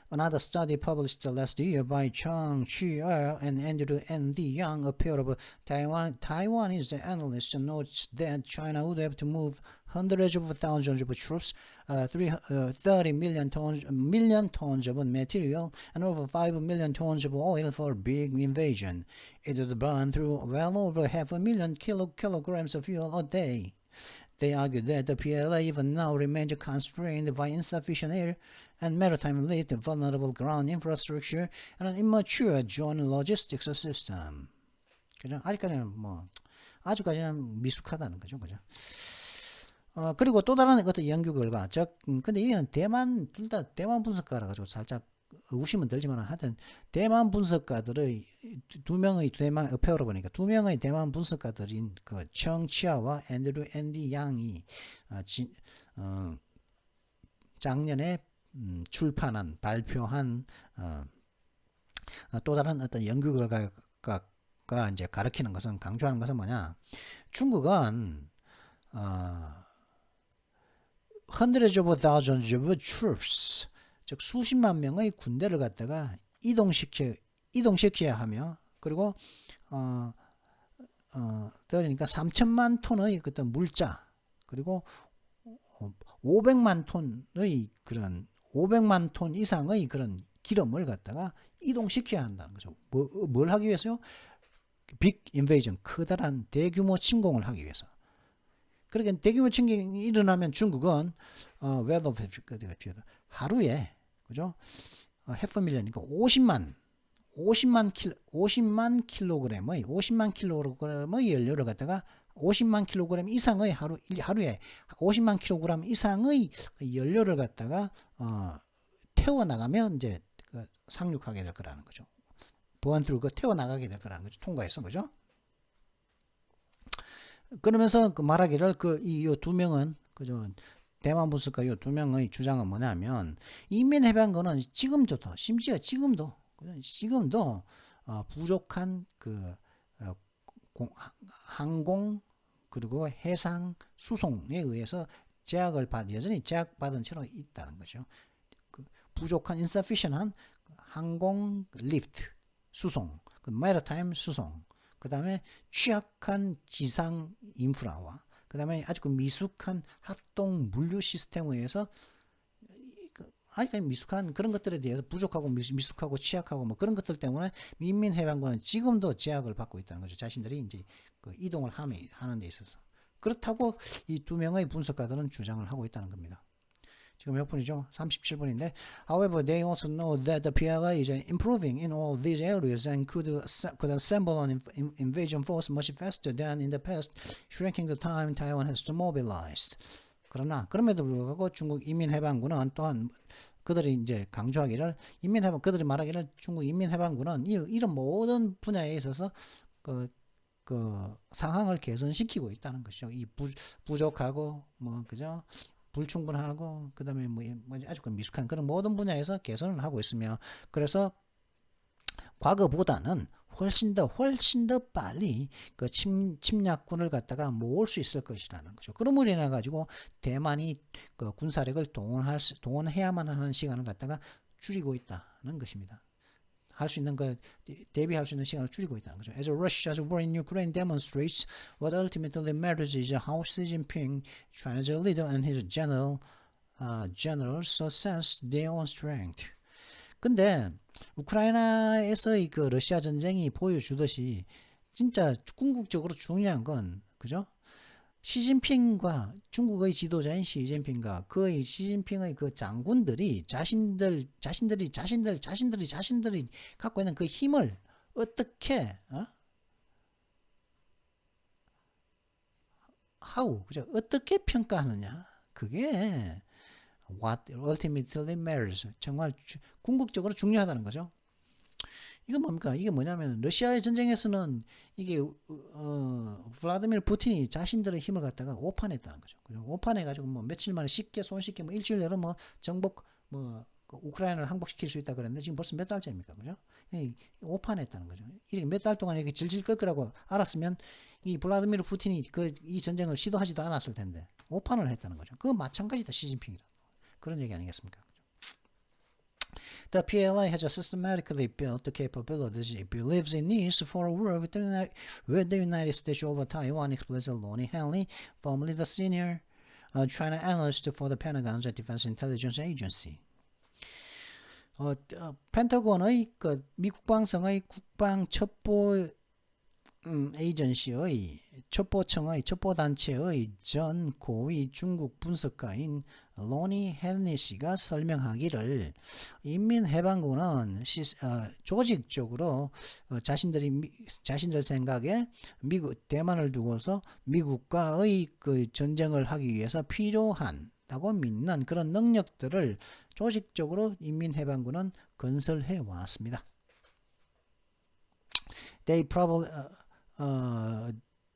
[SPEAKER 1] Another study published last year by Chang Chi-er and Andrew N.D. Young, a pair of Taiwanese analysts, notes that China would have to move hundreds of thousands of troops, 30 million tons of material, and over 5 million tons of oil for a big invasion. It would burn through well over 500,000 kilograms of fuel a day. They argued that the PLA even now remains constrained by insufficient air and maritime lift, vulnerable ground infrastructure, and an immature joint logistics system. 그죠? 아주까지는 미숙하다는 거죠. 그죠? 그리고 또 다른 어떤 연구 결과, 근데 이게는 둘 다 대만 분석가라 가지고 살짝 의구심은 들지만 하여튼 대만 분석가들의 대만 어페어로 보니까 두 명의 대만 분석가들인 그 청치아와 앤디 양이 작년에 발표한 또 다른 어떤 연구 결과가 이제 가르치는 것은 강조하는 것은 뭐냐? 중국은 hundreds of thousands of troops, 즉 수십만 명의 군대를 갖다가 이동시켜야 하며, 그리고 그러니까 3천만 톤의 어떤 물자, 그리고 500만 톤 이상의 그런 기름을 갖다가 이동시켜야 한다는 거죠. 뭘 하기 위해서요? 빅 인베이전, 커다란 대규모 침공을 하기 위해서. 그러니까 대규모 침공이 일어나면 중국은 하루에, 그죠? half million이니까 50만 킬로그램의 연료를 갖다가 50만 킬로그램 이상의 하루에 50만 킬로그램 이상의 연료를 갖다가 태워 나가면 이제 상륙하게 될 거라는 거죠. 보안투를 태워 나가게 될 거라는 거죠. 통과해서, 그죠? 그러면서 말하기를 이 두 명은, 그죠? 대만 분석가 이 두 명의 주장은 뭐냐면, 인민해방군은 심지어 지금도 부족한 항공 그리고 해상 수송에 의해서 여전히 제약받은 채로 있다는 거죠. 부족한 insufficient한 항공 리프트 수송, maritime 수송, 그 다음에 취약한 지상 인프라와 그 다음에 아주 미숙한 합동 물류 시스템에 의해서 아직까지 미숙한 그런 것들에 대해서 부족하고 미숙하고 취약하고 그런 것들 때문에 인민해방군은 지금도 제약을 받고 있다는 거죠. 자신들이 이제 이동을 하는 데 있어서. 그렇다고 이 두 명의 분석가들은 주장을 하고 있다는 겁니다. 지금 몇 분이죠? 37분인데, however, they also know that the PLA is improving in all these areas and could assemble an invasion force much faster than in the past, shrinking the time Taiwan has to mobilize. 그럼에도 불구하고 중국 인민해방군은 또한 그들이 이제 강조하기를 그들이 말하기를 중국 인민해방군은 이런 모든 분야에 있어서 상황을 개선시키고 있다는 것이죠. 이 부족하고 그죠? 불충분하고 그다음에 아주 미숙한 그런 모든 분야에서 개선을 하고 있으며, 그래서 과거보다는 훨씬 더 빨리 침략군을 갖다가 모을 수 있을 것이라는 거죠. 그러므로 인해 가지고 대만이 군사력을 동원해야만 하는 시간을 갖다가 줄이고 있다는 것입니다. 대비할 수 있는 시간을 줄이고 있다는 거죠. As Russia's war in Ukraine demonstrates, what ultimately matters is how Xi Jinping, China's leader, and his generals assess their own strength. 근데 우크라이나에서의 러시아 전쟁이 보여주듯이 진짜 궁극적으로 중요한 건, 그죠? 시진핑과 중국의 지도자인 시진핑과 시진핑의 장군들이 자신들이 갖고 있는 힘을 어떻게 그죠? 어떻게 평가하느냐? 그게 what ultimately matters. 정말 궁극적으로 중요하다는 거죠. 이건 뭡니까? 이게 뭐냐면 러시아의 전쟁에서는 이게 블라디미르 푸틴이 자신들의 힘을 갖다가 오판했다는 거죠. 오판해가지고 며칠 만에 손쉽게 일주일 내로 정복 우크라이나를 항복시킬 수 있다 그랬는데 지금 벌써 몇 달째입니까, 그죠? 오판했다는 거죠. 이렇게 몇 달 동안 이렇게 질질 끌 거라고 알았으면 이 블라디미르 푸틴이 이 전쟁을 시도하지도 않았을 텐데 오판을 했다는 거죠. 그거 마찬가지다, 시진핑이라. 그런 얘기 아니겠습니까? The PLA has systematically built the capabilities it believes it needs for a war with the United States over Taiwan, explains Lonnie Henley, formerly the senior China analyst for the Pentagon's Defense Intelligence Agency. 펜타곤의 미 국방성의 국방첩보 에이전시의 첩보단체의 전 고위 중국 분석가인 로니 헬니시가 설명하기를 인민해방군은 조직적으로 자신들 생각에 대만을 두고서 미국과의 그 전쟁을 하기 위해서 필요하다고 믿는 그런 능력들을 조직적으로 인민해방군은 건설해 왔습니다. They probably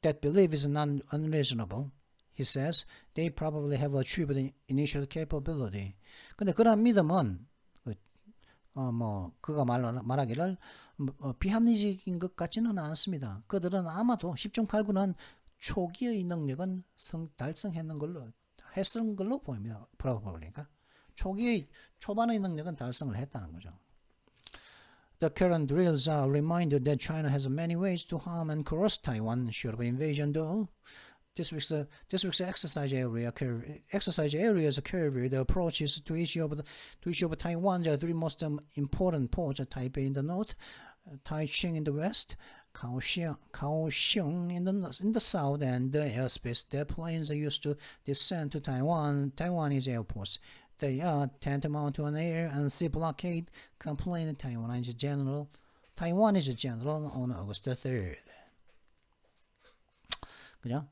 [SPEAKER 1] that belief is unreasonable. He says they probably have achieved the initial capability. 근데 그런 믿음은 그가 말하기를 비합리적인 것 같지는 않습니다. 그들은 아마도 10중 8구는 초기의 능력은 달성했는 걸로 보입니다. probably니까 초반의 능력은 달성을 했다는 거죠. The current drills are a reminder that China has many ways to harm and crush Taiwan short of invasion, though. This week's exercise areas cover the approaches to issue of Taiwan, the three most important ports: Taipei in the north, Taichung in the west, Kaohsiung in the south, and the airspace that planes used to descend to Taiwanese airports. They are tantamount to an air and sea blockade, complained Taiwanese general on August 3rd. 그죠?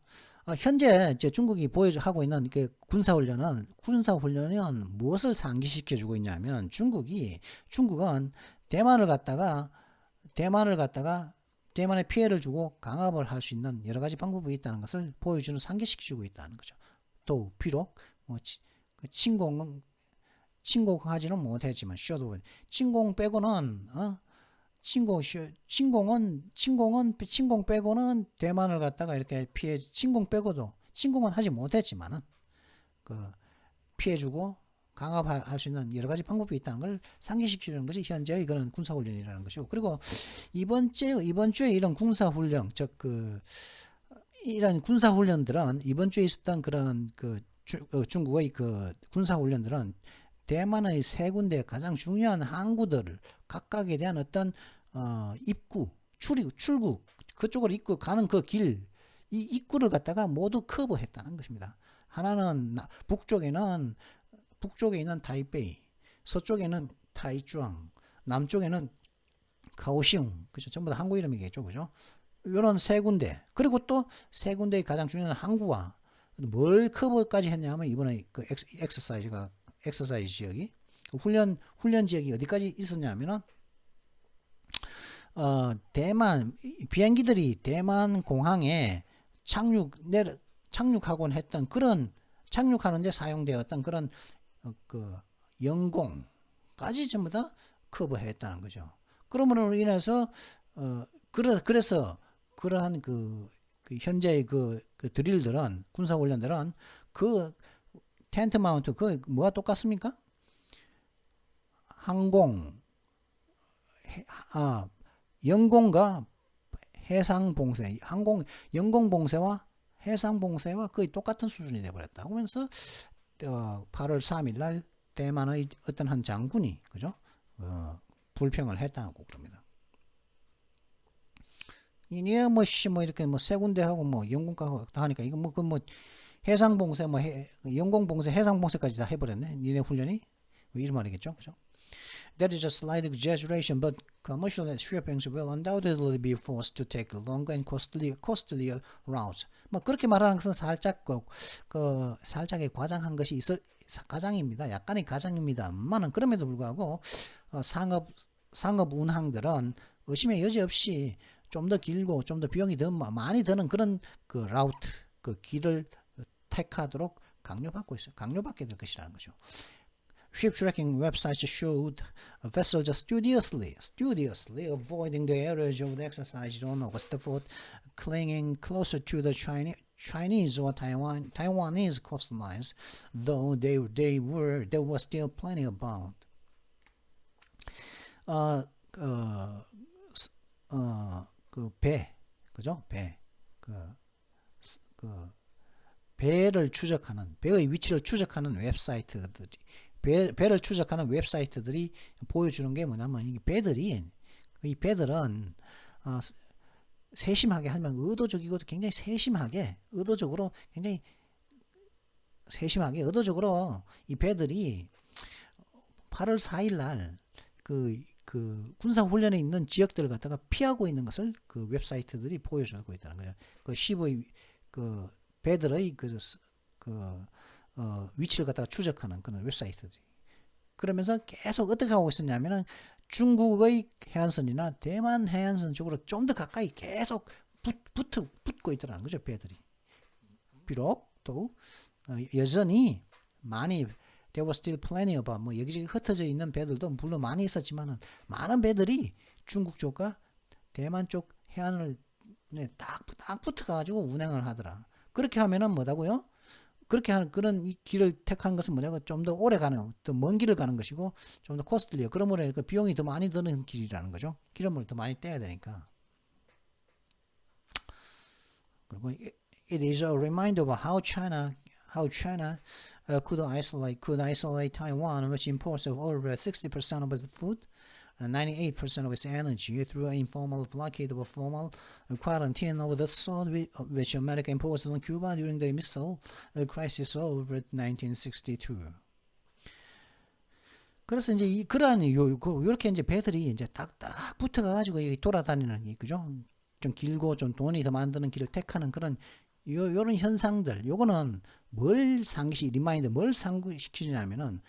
[SPEAKER 1] 현재 이제 중국이 하고 있는 군사훈련은 무엇을 상기시켜주고 있냐면 중국은 대만을 갖다가 대만에 피해를 주고 강압을 할 수 있는 여러 가지 방법이 있다는 것을 보여주는 상기시켜주고 있다는 거죠. 또 비록 침공하지는 못했지만 침공 빼고는 침공 빼고는 대만을 갖다가 이렇게 침공은 하지 못했지만은 피해주고 강압할 수 있는 여러 가지 방법이 있다는 걸 상기시키는 것이 현재의 그런 군사훈련이라는 것이고, 그리고 이번 주에 이런 군사훈련 이런 군사훈련들은 이번 주에 있었던 그런 중국의 군사훈련들은 대만의 세 군데 가장 중요한 항구들을 각각에 대한 어떤 입구, 출구, 그쪽으로 입구 가는 그 길, 이 입구를 갖다가 모두 커버했다는 것입니다. 하나는 북쪽에 있는 타이베이, 서쪽에는 타이쭈앙, 남쪽에는 카오슝, 그죠? 전부 다 항구 이름이겠죠, 그죠? 이런 세 군데, 그리고 또 세 군데의 가장 중요한 항구와 뭘 커버까지 했냐면 이번에 그 엑서사이즈 지역이 훈련 지역이 어디까지 있었냐면은 대만 비행기들이 대만 공항에 착륙하곤 했던 그런 착륙하는데 사용되었던 그런 영공까지 전부 다 커버했다는 거죠. 그러므로 인해서 그래서 그러한 현재의 드릴들은 군사훈련들은 텐트 마운트 뭐가 똑같습니까? 영공과 해상봉쇄, 영공봉쇄와 해상봉쇄와 거의 똑같은 수준이 되어버렸다. 그러면서 8월 3일 날 대만의 어떤 한 장군이 그죠? 불평을 했다고 그럽니다. 이게 이렇게 세 군데 하고 영공과 다 하니까 이거 해상봉쇄 영공봉쇄 해상봉쇄까지 다 해버렸네. 니네 훈련이 이런 말이겠죠, 그죠? That is a slight exaggeration, but commercial shippings will undoubtedly be forced to take longer and costlier routes. 그렇게 말하는 것은 살짝 살짝의 과장한 것이 가장입니다. 약간의 가장입니다만은 그럼에도 불구하고 상업 운항들은 의심의 여지 없이 좀 더 길고 좀 더 비용이 더 많이 드는 그런 라우트, 길을 택하도록 강요받게 될 것이라는 거죠. Ship tracking websites showed vessels studiously avoiding the areas of the exercise on August 4th, clinging closer to the Chinese or Taiwanese coastlines, though there was still plenty about. 그죠? 배를 추적하는, 배의 위치를 추적하는 배를 추적하는 웹사이트들이 보여주는 게 뭐냐면 이 배들은 세심하게 하면 굉장히 세심하게 의도적으로 굉장히 세심하게 의도적으로 이 배들이 8월 4일 날 그 군사훈련에 있는 지역들을 갖다가 피하고 있는 것을 그 웹사이트들이 보여주고 있다는 거죠. 그 10의 그 배들의 위치를 갖다가 추적하는 그런 웹사이트들이. 그러면서 계속 어떻게 하고 있었냐면은 중국의 해안선이나 대만 해안선 쪽으로 좀 더 가까이 계속 붙고 있더라는 거죠, 배들이. 비록 또 여전히 많이 there was still plenty of 뭐 여기저기 흩어져 있는 배들도 물론 많이 있었지만은 많은 배들이 중국 쪽과 대만 쪽 해안을 딱 붙어가지고 운행을 하더라. 그렇게 하면은 뭐다고요? 그렇게 하는 그런 이 길을 택하는 것은 뭐냐고 좀 더 오래 가는, 더 먼 길을 가는 것이고 좀 더 코스틀리요. 그러므로 그 비용이 더 많이 드는 길이라는 거죠. 기름을 더 많이 떼야 되니까. 그리고 it is a reminder of how China could isolate Taiwan, which imports over 60% of its food and 98% of its energy through an informal blockade of a formal quarantine over the sort which America imposed on Cuba during the missile crisis of 1962. 그래서 이제 그러한 요렇게 이제 배들이 이제 딱딱 붙어가지고 돌아다니는 그죠? 좀 길고 좀 돈이 더 많이 드는 길을 택하는 그런 요런 현상들, 요거는 뭘 상기시키냐면은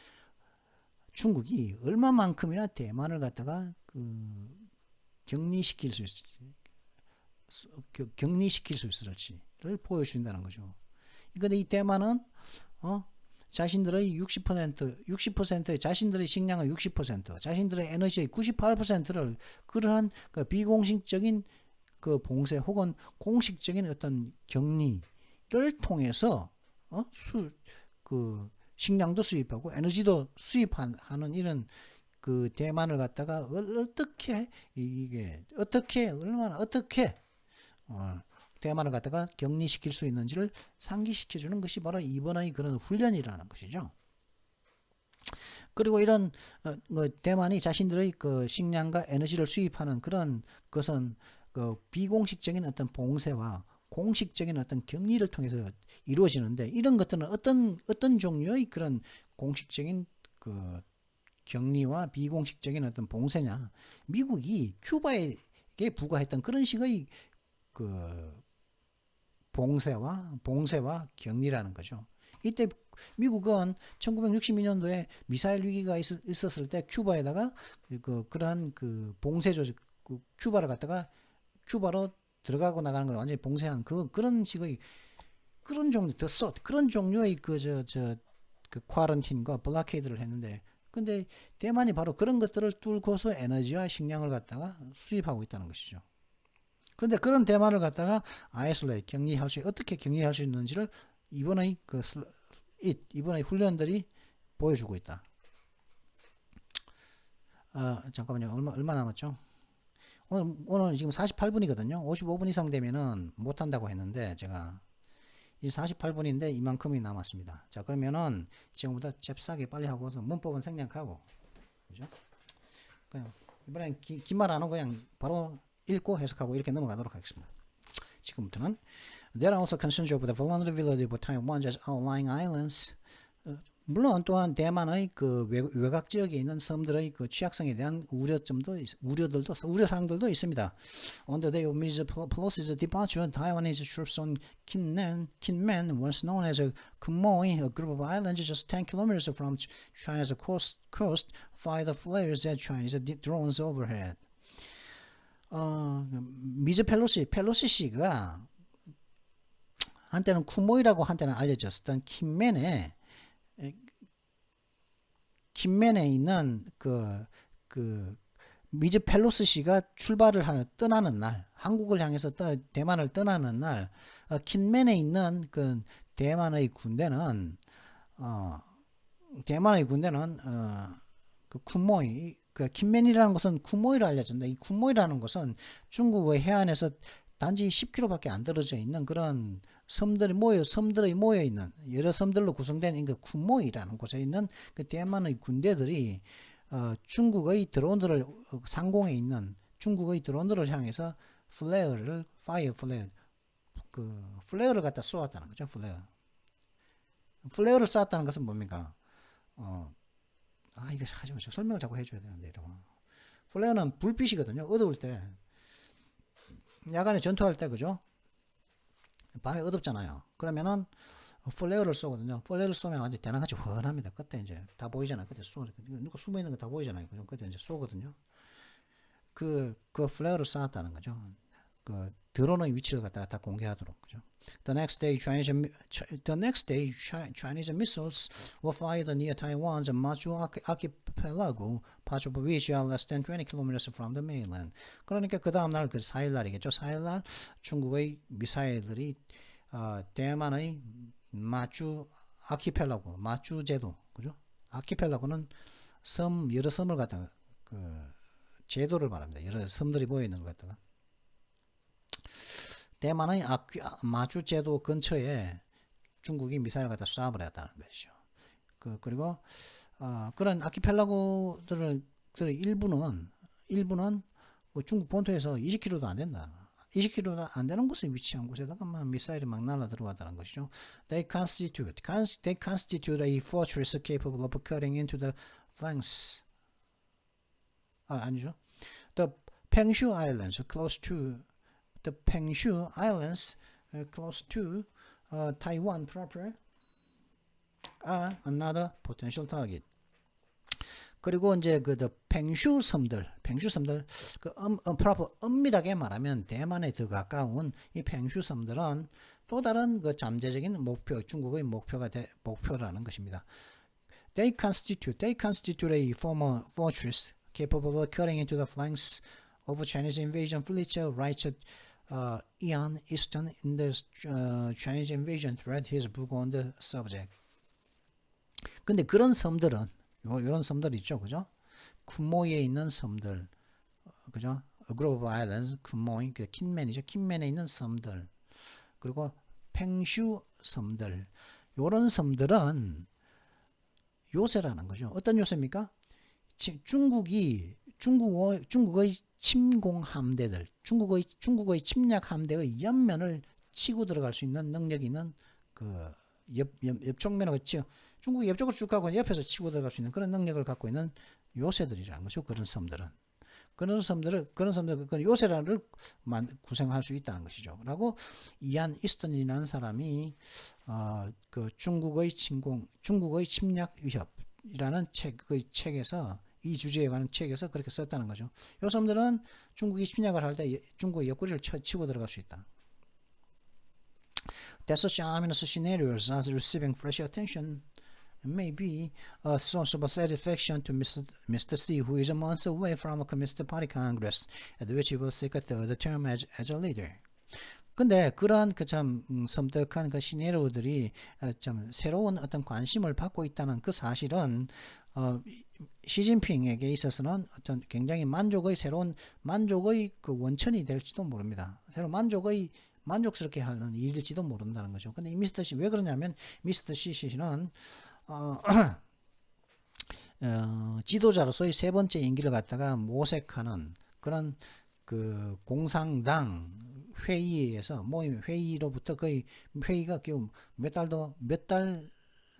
[SPEAKER 1] 중국이 얼마만큼이나 대만을 갖다가 격리시킬 수 있을지를 보여준다는 거죠. 근데 이 대만은 자신들의 60%의 자신들의 식량의 60%, 자신들의 에너지의 98%를 그러한 그 비공식적인 그 봉쇄 혹은 공식적인 어떤 격리를 통해서 식량도 수입하고 에너지도 수입하는 이런 그 대만을 갖다가 어떻게 대만을 갖다가 격리시킬 수 있는지를 상기시켜주는 것이 바로 이번의 그런 훈련이라는 것이죠. 그리고 이런 대만이 자신들의 그 식량과 에너지를 수입하는 그런 것은 그 비공식적인 어떤 봉쇄와 공식적인 어떤 격리를 통해서 이루어지는데 이런 것들은 어떤 종류의 그런 공식적인 그 격리와 비공식적인 어떤 봉쇄냐? 미국이 큐바에게 부과했던 그런 식의 그 봉쇄와 격리라는 거죠. 이때 미국은 1962년도에 미사일 위기가 있었을 때 큐바에다가 그러한 그 봉쇄 조직 큐바를 갖다가 큐바로 들어가고 나가는 걸 완전히 봉쇄한 그런 식의 그런 종류의 그 쿼런틴과 블라케이드를 했는데 근데 대만이 바로 그런 것들을 뚫고서 에너지와 식량을 갖다가 수입하고 있다는 것이죠. 근데 그런 대만을 갖다가 어떻게 격리할 수 있는지를 이번의 훈련들이 보여주고 있다. 잠깐만요. 얼마 남았죠? 오늘 지금 48분이거든요. 55분 이상 되면은 못한다고 했는데, 제가. 이 48분인데 이만큼이 남았습니다. 자, 그러면은 지금부터 잽싸게 빨리 하고서 문법은 생략하고, 그죠? 그냥 이번엔 긴 말 안 하고 그냥 바로 읽고 해석하고 이렇게 넘어가도록 하겠습니다. 지금부터는 There are also concerns over the vulnerability of Taiwan's outlying islands. 물론 또한 대만의 그 외곽 지역에 있는 섬들의 그 취약성에 대한 우려사항들도 있습니다. On the day of Mr. Pelosi's departure, Taiwanese troops on Kinmen, once known as a Quemoy, a group of islands just 10 kilometers from China's coast, fired the flares at Chinese drones overhead. 미즈 펠로시 씨가 한때는 쿠모이라고 한때는 알려졌었던 킨맨에 있는 미즈 펠로시 씨가 떠나는 날, 한국을 향해서 대만을 떠나는 날, 킨맨에 있는 그 대만의 군대는 그 쿠모이, 킨맨이라는 것은 쿠모이로 알려진다. 이 쿠모이라는 것은 중국의 해안에서 단지 10km밖에 안 떨어져 있는 그런 섬들이 모여 있는 여러 섬들로 구성된 그 쿠모이라는 곳에 있는 그 대만의 군대들이 중국의 드론들을 상공에 있는 중국의 드론들을 향해서 플레어를 갖다 쏘았다는 거죠. 플레어. 플레어를 쌓았다는 것은 뭡니까? 이거 하죠. 설명을 자꾸 해줘야 되는데, 이러면. 플레어는 불빛이거든요. 어두울 때. 야간에 전투할 때, 그죠? 밤에 어둡잖아요. 그러면은, 플레어를 쏘거든요. 플레어를 쏘면 완전 대낮같이 훤합니다. 그때 이제 다 보이잖아요. 그때 누가 숨어 있는 거 다 보이잖아요. 그죠? 그때 이제 쏘거든요. 그 플레어를 쌓았다는 거죠. 그 드론의 위치를 갖다가 다 공개하도록, 그죠? The next day, Chinese missiles were fired near Taiwan's Machu archipelago, parts of which are less than 20 kilometers from the mainland. 그러니까 그 다음 날, 그 4일 날이겠죠. 4일 날 중국의 미사일들이 대만의 마추 아키펠라고, 마추 제도, 그죠? 아키펠라고는 섬, 여러 섬을 갖다가 그 제도를 말합니다. 여러 섬들이 모여 있는 것 갖다가. 대만의 마추 제도 근처에 중국이 미사일을 갖다 쏴버렸다는 것이죠. 그리고 그런 아키펠라고들의 일부는 중국 본토에서 20km도 안 된다. 20km도 안 되는 곳에 위치한 곳에다가 미사일이 막 날아 들어왔다는 것이죠. They constitute a fortress capable of cutting into the flanks. 아니죠. The Pengshu Islands close to Taiwan proper are another potential target. 그리고 이제 그 팽슈 섬들 그 엄밀하게 말하면 대만에 더 가까운 이 팽슈 섬들은 또 다른 그 잠재적인 목표, 중국의 목표라는 것입니다. They constitute a former fortress capable of cutting into the flanks of Chinese invasion fleets, writes Ian Easton in the Chinese invasion threat, his book on the subject. 근데 그런 섬들은 이런 섬들 있죠, 그죠? 쿤모이에 있는 섬들, 그죠? 그룹 아일랜드, 쿤모이, 킨맨이죠. 킨맨에 있는 섬들, 그리고 팽슈 섬들, 이런 섬들은 요새라는 거죠. 어떤 요새입니까? 중국의 침공 함대들, 중국의 침략 함대의 옆면을 치고 들어갈 수 있는 능력이 있는 그 옆쪽면을 중국이 옆쪽으로 쭉 가고 옆에서 치고 들어갈 수 있는 그런 능력을 갖고 있는 요새들이라는 거죠. 그런 섬들은 그 요새를 구성할 수 있다는 것이죠. 라고 이안 이스턴이라는 사람이 그 중국의 침략 위협이라는 그 책에서 이 주제에 관한 책에서 그렇게 썼다는 거죠. 요 섬들은 중국이 침략을 할 때 중국의 옆구리를 치고 들어갈 수 있다. That such ominous scenarios are receiving fresh attention may be a source of satisfaction to Mr. C, who is a month away from a Communist Party Congress, at which he will seek a third term as a leader. 근데 그러한 참 섬뜩한 그 시나리오들이 좀 새로운 어떤 관심을 받고 있다는 그 사실은 시진핑에게 있어서는 어떤 굉장히 새로운 만족의 그 원천이 될지도 모릅니다. 새로운 만족스럽게 하는 일일지도 모른다는 거죠. 근데 이 미스터 씨 왜 그러냐면 미스터 씨는 지도자로서의 세 번째 임기를 갖다가 모색하는 그런 그 공상당 회의에서 모임 회의로부터 거의 회의가 몇 달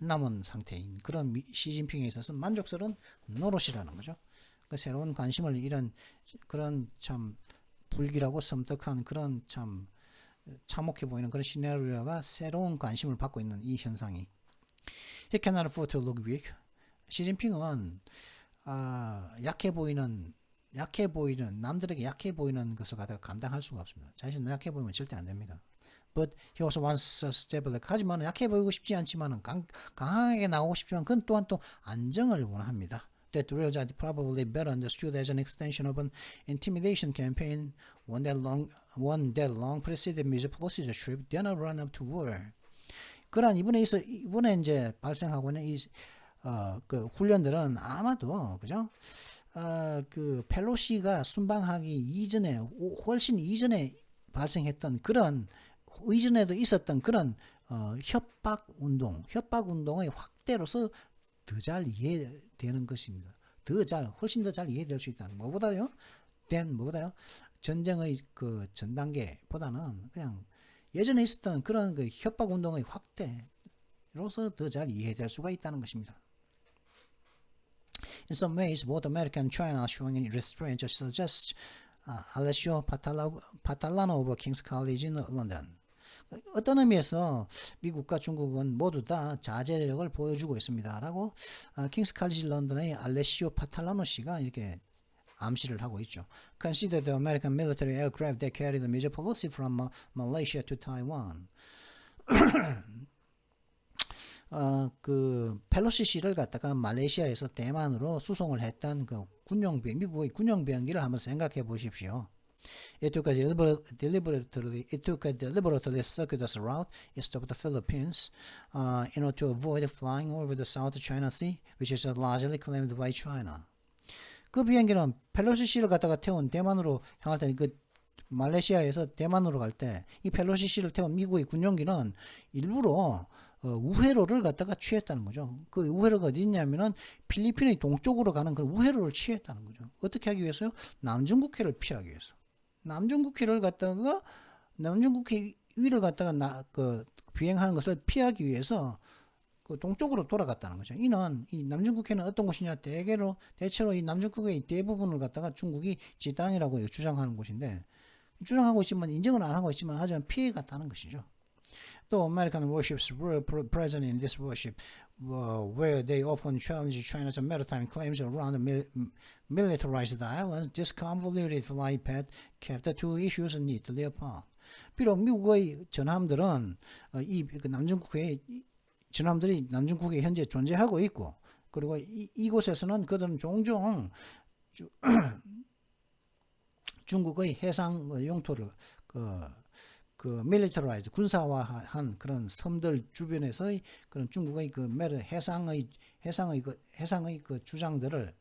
[SPEAKER 1] 남은 상태인 그런 시진핑에 있어서 만족스러운 노릇이라는 거죠. 그 새로운 관심을 이런 그런 참 불길하고 섬뜩한 그런 참 참혹해 보이는 그런 시나리오가 새로운 관심을 받고 있는 이 현상이. He cannot afford to look weak. 시진핑은 약해 보이는 남들에게 약해 보이는 것을 갖다가 감당할 수가 없습니다. 자신은 약해 보이면 절대 안 됩니다. But he also wants stability. 하지만 약해 보이고 싶지 않지만은 강하게 나오고 싶지만 그건 또한 또 안정을 원합니다. That rules are probably better understood as an extension of an intimidation campaign, one that long preceded Mr. Pelosi's trip, then a run-up to war. 그러한 이번에 이제 발생하고 있는 그 훈련들은 아마도 그죠? 그 펠로시가 순방하기 이전에 훨씬 이전에 발생했던 그런 이전에도 있었던 그런 협박 운동의 확대로서 더 잘 이해되는 것입니다. 훨씬 더 잘 이해될 수 있다는 뭐보다요? 전쟁의 그 전 단계보다는 그냥 예전에 있었던 그런 그 협박 운동의 확대 로서 더 잘 이해될 수가 있다는 것입니다. In some ways, both America and China are showing restraint, suggests Alessio Patalano of King's College in London. 어떤 의미에서 미국과 중국은 모두 다 자제력을 보여주고 있습니다. 라고 킹스 칼리지 런던의 알레시오 파탈라노 씨가 이렇게 암시를 하고 있죠. Consider the American military aircraft that carry the major policy from Malaysia to Taiwan. 그 펠로시 씨를 갖다가 말레이시아에서 대만으로 수송을 했던 그 미국의 군용 비행기를 한번 생각해 보십시오. It took a deliberately circuitous route east of the Philippines in order to avoid flying over the South China Sea, which is largely claimed by China. 그 비행기는 펠로시 씨를 갖다가 태운 대만으로 향할 때 그 말레이시아에서 대만으로 갈 때 이 펠로시 씨를 태운 미국의 군용기는 일부러 우회로를 갖다가 취했다는 거죠. 그 우회로가 어디 있냐면은 필리핀의 동쪽으로 가는 그 우회로를 취했다는 거죠. 어떻게 하기 위해서요? 남중국해를 피하기 위해서. 남중국해를 갖다가 남중국해 위를 갖다가 비행하는 것을 피하기 위해서 그 동쪽으로 돌아갔다는 거죠. 이는 이 남중국해는 어떤 곳이냐? 대체로 이 남중국해의 대부분을 갖다가 중국이 지 땅이라고 주장하는 곳인데 주장하고 있지만 인정을 안 하고 있지만 하지만 피해갔다는 것이죠. Though American warships were present in this warship, where they often challenged China's maritime claims around the militarized islands, this convoluted flight path kept the two issues neatly apart. 비록 미국의 전함들은 남중국해에 전함들이 남중국해에 현재 존재하고 있고, 그리고 이곳에서는 그들은 종종 중국의 해상 용토를 그 militarized 군사화한 그런 섬들 주변에서의 그런 중국의 그 해상의 그 주장들을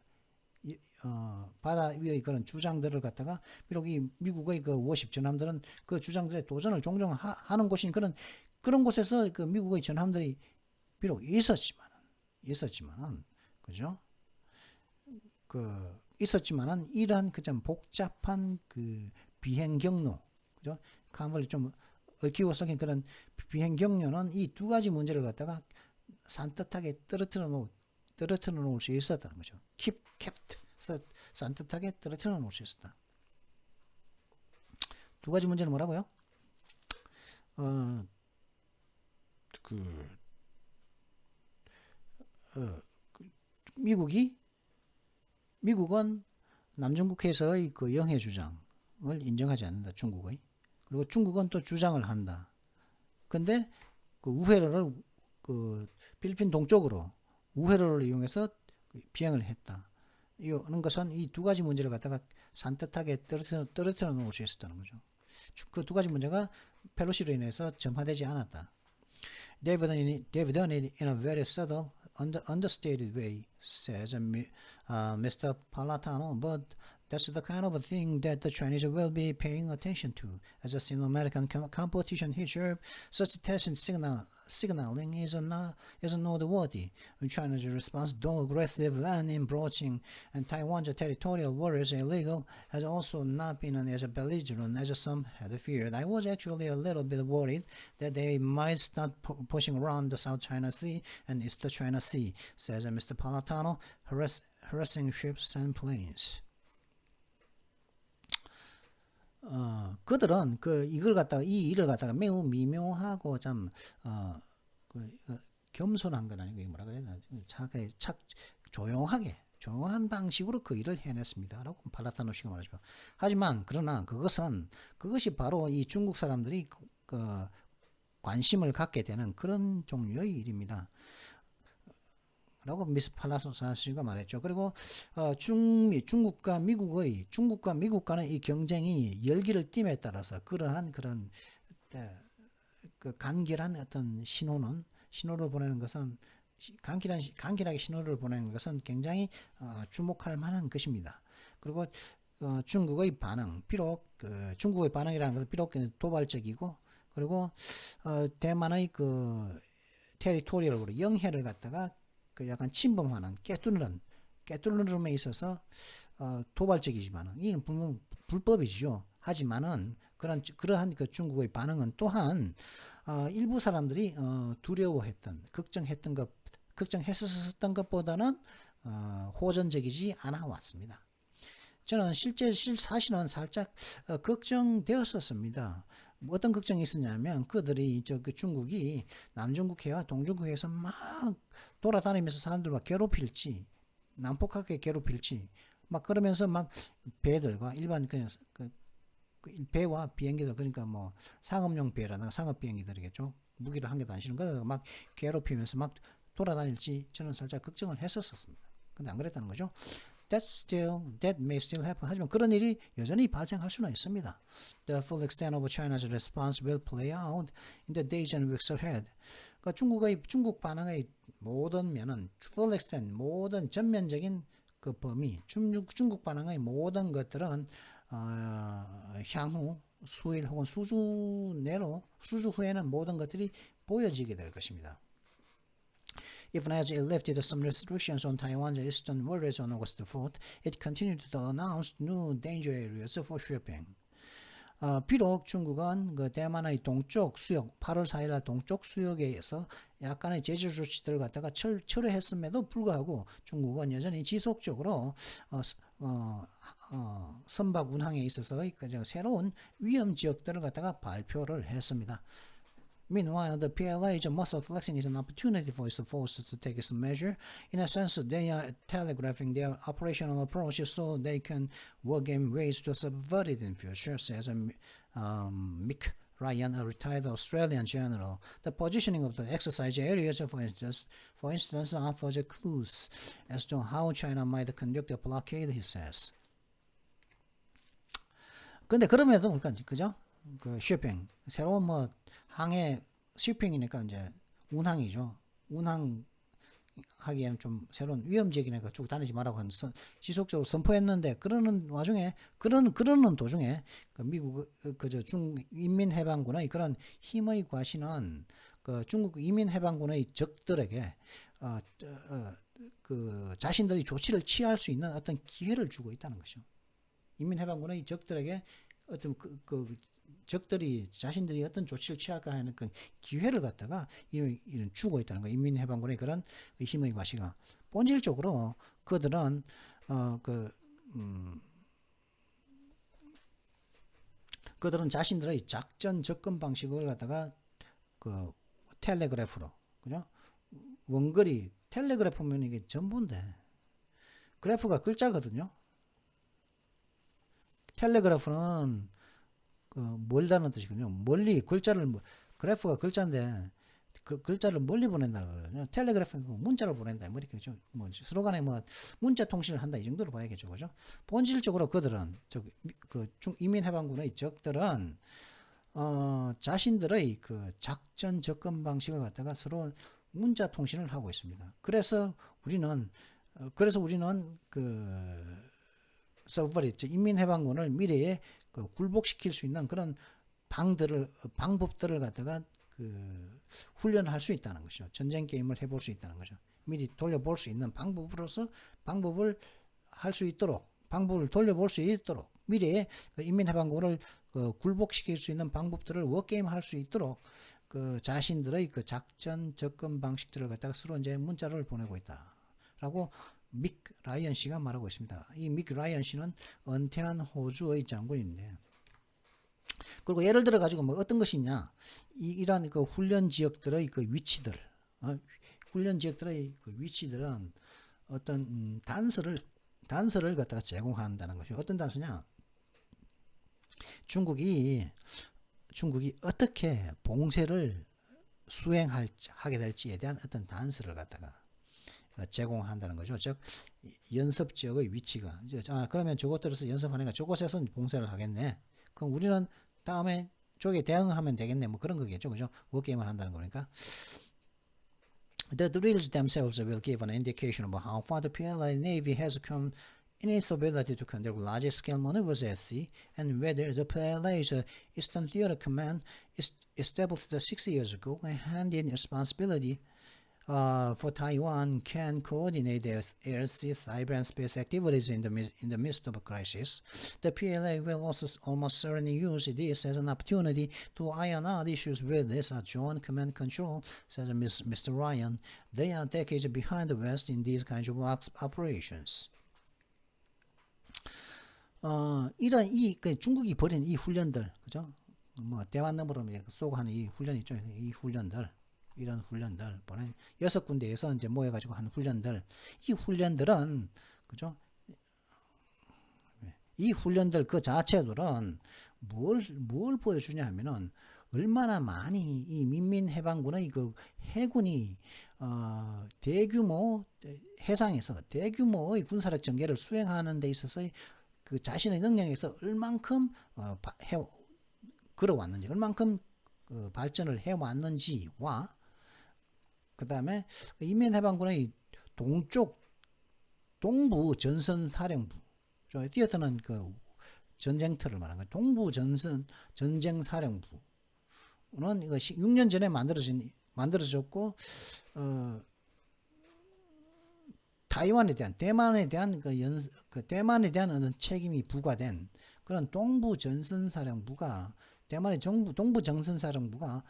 [SPEAKER 1] 바다 위의 그런 주장들을 갖다가 비록 이 미국의 그 워십 전함들은 그 주장들의 도전을 종종 하는 곳인 그런 곳에서 그 미국의 전함들이 비록 있었지만은 그죠? 있었지만은 이러한 좀 복잡한 그 비행 경로, 그죠? 감을 좀 얽히고 섞인 그런 비행 경로는 이 두 가지 문제를 갖다가 산뜻하게 떨어뜨려 놓을 수 있었다는 거죠. 산뜻하게 떨어뜨려 놓을 수 있었다. 두 가지 문제는 뭐라고요? 미국은 남중국해에서의 그 영해 주장을 인정하지 않는다. 중국의. 그리고 중국은 또 주장을 한다. 근데 그 우회로를 그 필리핀 동쪽으로 우회로를 이용해서 비행을 했다. 이런 것은 이 두 가지 문제를 갖다가 산뜻하게 떨어뜨려 놓을 수 있었다는 거죠. 그 두 가지 문제가 펠로시로 인해서 점화되지 않았다. They've done it in a very subtle, understated way, says Mr. Palatano, but that's the kind of a thing that the Chinese will be paying attention to. As a Sino-American competition hitcher, such tacit signaling is noteworthy. China's response, though aggressive and encroaching, and Taiwan's territorial waters illegal, has also not been as belligerent as some had feared. I was actually a little bit worried that they might start pushing around the South China Sea and East China Sea, says Mr. Palatano, harassing ships and planes. 그들은 이 일을 갖다가 매우 미묘하고 참 겸손한 건 아니고 뭐라 그래야 되나 조용한 방식으로 그 일을 해냈습니다라고 팔라타노 씨가 말하죠. 하지만 그러나 그것이 바로 이 중국 사람들이 관심을 갖게 되는 그런 종류의 일입니다. 라고 미스 팔라소사 씨가 말했죠. 그리고 중국과 미국과는 이 경쟁이 열기를 띨에 따라서 그러한 그런 그 간결한 어떤 신호를 보내는 것은 간결하게 신호를 보내는 것은 굉장히 주목할 만한 것입니다. 그리고 중국의 반응, 비록 중국의 반응이라는 것은 비록 도발적이고 그리고 대만의 그 테리토리얼로 영해를 갖다가 약간 침범하는 깨뚫는음에 있어서 도발적이지만은 이는 불법이죠. 하지만은 그러한 그 중국의 반응은 또한 일부 사람들이 두려워했던, 걱정했었던 것보다는 호전적이지 않아 왔습니다. 저는 사실은 살짝 걱정되었었습니다. 어떤 걱정이 있었냐면 그들이 그 중국이 남중국해와 동중국해에서 막 돌아다니면서 사람들 막 괴롭힐지, 난폭하게 괴롭힐지, 막 그러면서 막 배들과 일반 그냥 배와 비행기들, 그러니까 뭐 상업용 배라든가 상업 비행기들이겠죠. 무기를 한 개도 안 실은 거 막 괴롭히면서 막 돌아다닐지 저는 살짝 걱정을 했었습니다. 근데 안 그랬다는 거죠. That may still happen. 하지만 그런 일이 여전히 발생할 수는 있습니다. The full extent of China's response will play out in the days and weeks ahead. 그러니까 중국 반응의 모든 면은 full extent, 모든 전면적인 그 범위, 중국 반응의 모든 것들은 향후 수일 혹은 수주 후에는 모든 것들이 보여지게 될 것입니다. Even as it lifted some restrictions on Taiwan's eastern waters on August 4th, it continued to announce new danger areas for shipping. 비록 중국은 그 대만의 동쪽 수역, 8월 4일 동쪽 수역에서 약간의 제재 조치들을 갖다가 철회했음에도 불구하고 중국은 여전히 지속적으로 선박 운항에 있어서 새로운 위험 지역들을 갖다가 발표를 했습니다. Meanwhile, the PLA's muscle flexing is an opportunity for its forces to take its measure. In a sense, they are telegraphing their operational approach so they can work in ways to subvert it in future, says Mick Ryan, a retired Australian general. The positioning of the exercise areas, for instance, offers clues as to how China might conduct a blockade, he says. 근데 그럼에도 그죠? 그 쇼핑 새로운 뭐 항해 쇼핑이니까 이제 운항이죠. 운항하기에는 좀 새로운 위험 지역이니까 쭉 다니지 말라고 하는 지속적으로 선포했는데 그러는 와중에 그러는 도중에 그 미국 그저 중국 인민해방군의 그런 힘의 과시는 그 중국 인민해방군의 적들에게 그 자신들이 조치를 취할 수 있는 어떤 기회를 주고 있다는 것이죠. 인민해방군의 적들에게 어떤 적들이 자신들이 어떤 조치를 취할까 하는 그 기회를 갖다가 이런 주고 있다는 거예요. 인민해방군의 그런 힘의 과시가 본질적으로 그들은 그들은 자신들의 작전 접근 방식을 갖다가 그 텔레그래프로 그죠? 원거리 텔레그래프면 이게 전부인데 그래프가 글자거든요. 텔레그래프는 멀다는 뜻이거든요. 멀리 그래프가 글자인데 그 글자를 멀리 보낸다고 그러거든요. 텔레그래프는 문자를 보낸다. 뭐 이렇게 뭐 서로 간에 뭐 문자 통신을 한다 이 정도로 봐야겠죠. 그죠? 본질적으로 그들은 인민해방군의 적들은 자신들의 그 작전 접근 방식을 갖다가 서로 문자 통신을 하고 있습니다. 그래서 우리는 서브버릿, 인민해방군을 미래에 굴복시킬 수 있는 그런 방법들을 갖다가 훈련할 수 있다는 것이죠. 전쟁 게임을 해볼 수 있다는 거죠. 미리 돌려볼 수 있는 방법을 할 수 있도록, 방법을 돌려볼 수 있도록 미래에 인민해방군을 굴복시킬 수 있는 방법들을 워게임 할 수 있도록 자신들의 작전 접근 방식들을 갖다가 서로 이제 문자를 보내고 있다라고 믹 라이언 씨가 말하고 있습니다. 이 믹 라이언 씨는 은퇴한 호주의 장군인데, 그리고 예를 들어 가지고 뭐 어떤 것이 있냐, 이러한 훈련 지역들의 위치들, 훈련 지역들의 위치들은 어떤 단서를 갖다가 제공한다는 것이 어떤 단서냐? 중국이 어떻게 봉쇄를 수행하게 될지에 대한 어떤 단서를 갖다가 제공한다는 거죠. 즉 연습 지역의 위치가 그러면 저것들에서 연습하니까 저곳에서 봉쇄를 하겠네. 그럼 우리는 다음에 저게 대응하면 되겠네. 뭐 그런 거겠죠. 그죠? 워게임을 한다는 거니까. The drills themselves will give an indication of how far the PLA Navy has come in its ability to conduct large-scale maneuvers at sea, and whether the PLA's Eastern Theater Command established 6 years ago and handed responsibility for Taiwan can coordinate their air, sea, cyber, and space activities in the midst of a crisis. The PLA will also almost certainly use this as an opportunity to iron out issues with this joint command control, says Mr. Ryan. They are decades behind the West in these kinds of operations. 이런 중국이 벌인 이 훈련들, 그죠? 뭐 대만 넘으로 쏘고 하는 이 훈련 있죠? 이 훈련들. 이런 훈련들, 보는 6군데에서 이제 모여가지고 하는 훈련들, 이 훈련들은, 그죠? 이 훈련들 그 자체들은 뭘 보여주냐 하면은, 얼마나 많이 이 민민해방군의 그 해군이, 대규모 해상에서 대규모의 군사력 전개를 수행하는 데 있어서 그 자신의 능력에서 얼만큼, 걸어왔는지, 얼만큼 발전을 해왔는지와, 그 다음에 인민해방군의 동부 전선사령부, 티어터는 그 전쟁터를 말하는 거예요. 동부 전쟁사령부는 이거 6년 전에 만들어졌고, 타이완에 대한, 대만에 대한 대만에 대한 어떤 책임이 부과된 그런 동부 전선사령부가, 대만의 동부 전선사령부가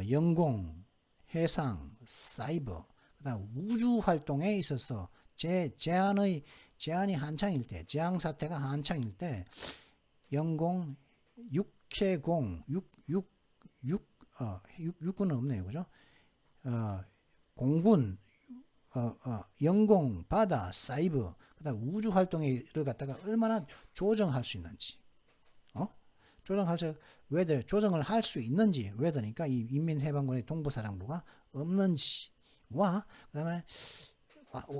[SPEAKER 1] 영공, 해상, 사이버, 그다음 우주 활동에 있어서 제한이 한창일 때, 제한 사태가 한창일 때, 영공, 육해공, 육군은 없네요, 그죠? 공군, 영공, 바다, 사이버, 그다음 우주 활동을 갖다가 얼마나 조정할 수 있는지. 조정을 할 수 있는지, whether니까 이 인민해방군의 동부사령부가 없는지와, 그 다음에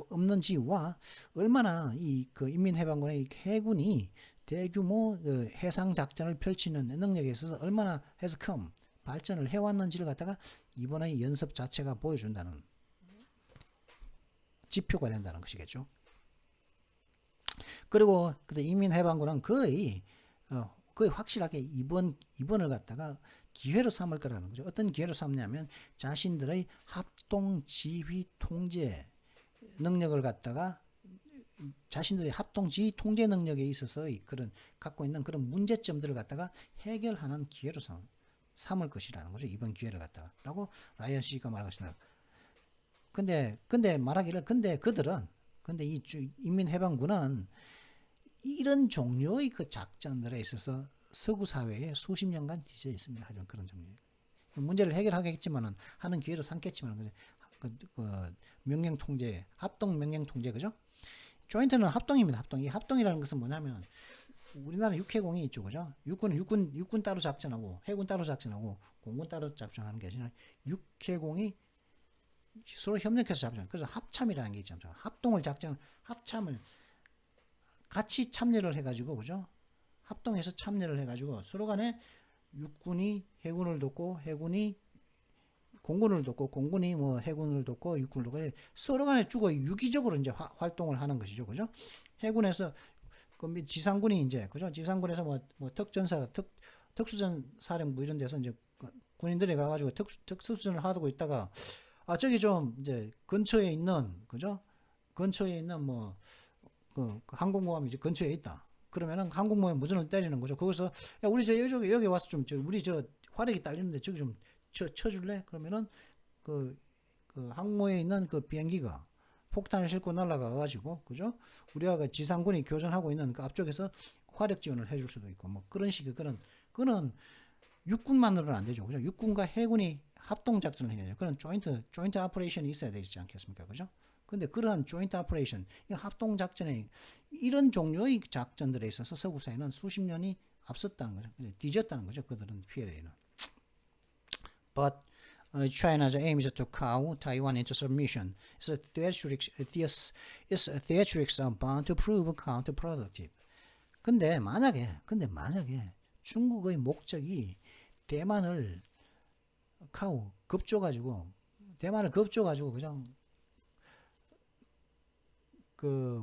[SPEAKER 1] 없는지와, 얼마나 그 인민해방군의 해군이 대규모 그 해상작전을 펼치는 능력에 있어서 얼마나 해서큼 발전을 해왔는지를 갖다가 이번에 연습 자체가 보여준다는, 지표가 된다는 것이겠죠. 그리고 인민해방군은 거의 확실하게 이번을 갖다가 기회로 삼을 거라는 거죠. 어떤 기회로 삼냐면 자신들의 합동 지휘 통제 능력을 갖다가, 자신들의 합동 지휘 통제 능력에 있어서 그런 갖고 있는 그런 문제점들을 갖다가 해결하는 기회로 삼을 것이라는 거죠. 이번 기회를 갖다가 라고 라이언 씨가 말하고 있습니다. 근데 말하기를, 근데 이 인민해방군은 이런 종류의 그 작전들에 있어서 서구 사회에 수십 년간 뒤져 있습니다. 하지만 그런 종류 문제를 해결하겠지만은, 하는 기회로 삼겠지만, 명령 통제, 합동 명령 통제, 그죠? 조인트는 합동입니다. 이 합동이라는 것은 뭐냐면, 우리나라 육해공이 있죠, 그죠? 육군 따로 작전하고, 해군 따로 작전하고, 공군 따로 작전하는 게 아니라, 육해공이 서로 협력해서 작전. 그래서 합참이라는 게 있죠. 합참을 같이 참여를 해가지고, 그죠? 합동해서 참여를 해가지고 서로 간에 육군이 해군을 돕고, 해군이 공군을 돕고, 공군이 뭐 해군을 돕고, 육군을 돕고, 서로 간에 주고 유기적으로 이제 활동을 하는 것이죠, 그죠? 해군에서 지상군이 이제, 그죠? 지상군에서 뭐 특수전사령부 이런 데서 이제 군인들이 가가지고 특수전을 하고 있다가, 저기 좀 이제 근처에 있는, 그죠? 근처에 있는 항공모함이 이제 근처에 있다. 그러면은 항공모함 무전을 때리는 거죠. 거기서, 야, 우리 여기 와서 우리 화력이 딸리는데 저기 좀 쳐줄래? 그러면은 그 항모에 있는 그 비행기가 폭탄을 싣고 날아가가지고, 그죠? 우리가 그 지상군이 교전하고 있는 그 앞쪽에서 화력 지원을 해줄 수도 있고, 뭐 그런 식의 그런 육군만으로는 안 되죠, 그죠? 육군과 해군이 합동 작전을 해야 돼요. 그런 조인트 오퍼레이션이 있어야 되지 않겠습니까, 그죠? 근데 그러한 조인트 오퍼레이션, 합동 작전에 이런 종류의 작전들에 있어서 서구 사회는 수십 년이 앞섰다는 거죠. 뒤졌다는 거죠. 그들은 피해에는. But China's aim is to cow Taiwan into submission. Its theatrics are bound to prove counterproductive. 근데 만약에 중국의 목적이 대만을 급줘가지고 그냥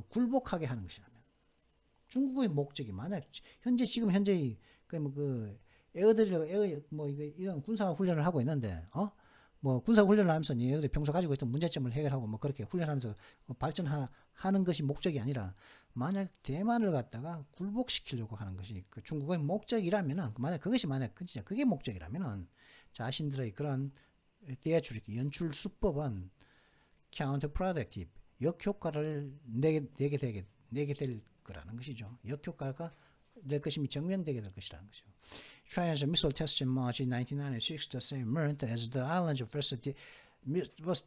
[SPEAKER 1] 굴복하게 하는 것이라면, 중국의 목적이 만약 지금 현재 에어드릴 이런 군사 훈련을 하고 있는데, 뭐 군사 훈련을 하면서 얘네들이 평소 가지고 있던 문제점을 해결하고 뭐 그렇게 훈련하면서 발전하는 것이 목적이 아니라 만약 대만을 갖다가 굴복시키려고 하는 것이 그 중국의 목적이라면은 만약 그것이 만약 진짜 그게 목적이라면은 자신들의 그런 떼어줄 연출 수법은 counterproductive 역효과를 내게 될 거라는 것이죠. 역효과가 될 것임이 증명되게 될 것이라는 것이죠. China's missile test in March 1996 the same month as the island's was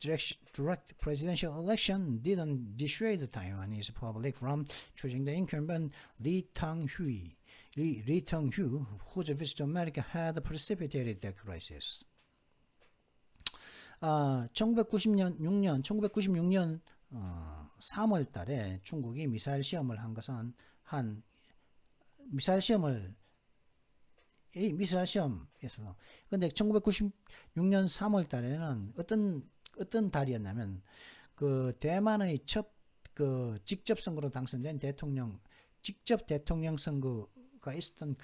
[SPEAKER 1] direct presidential election didn't dissuade the Taiwanese public from choosing the incumbent Lee Teng-hui, whose visit to America had precipitated the crisis. 1996년 3월 달에 중국이 미사일 시험을 한 것은 미사일 시험에서 근데 1996년 3월 달에는 어떤 달이었냐면 그 대만의 직접 선거로 당선된 직접 대통령 선거가 있었던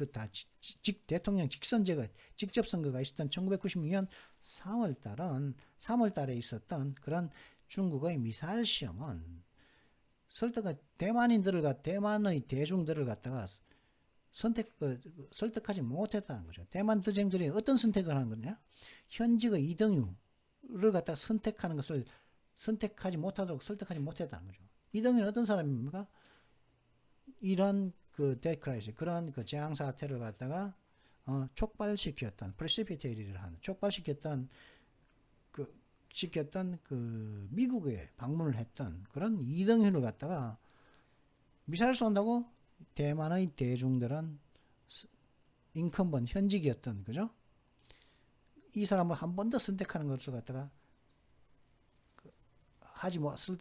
[SPEAKER 1] 대통령 직접 선거가 있었던 1996년 3월 달에 있었던 그런 중국의 미사일 시험은 대만의 대중들을 갖다가 설득하지 못했다는 거죠. 대만 대중들이 어떤 선택을 하는 거냐? 현직의 이등유를 갖다가 선택하지 못하도록 설득하지 못했다는 거죠. 이등유는 어떤 사람입니까? 이런 데크라이시 그런 재앙 사태를 갖다가 촉발시켰던 미국에 방문을 했던 그런 이등유를 갖다가 미사일 쏜다고 대만의 대중들은 인컴번 현직이었던 그죠? 이 사람을 한 번 더 선택하는 것을 갖다가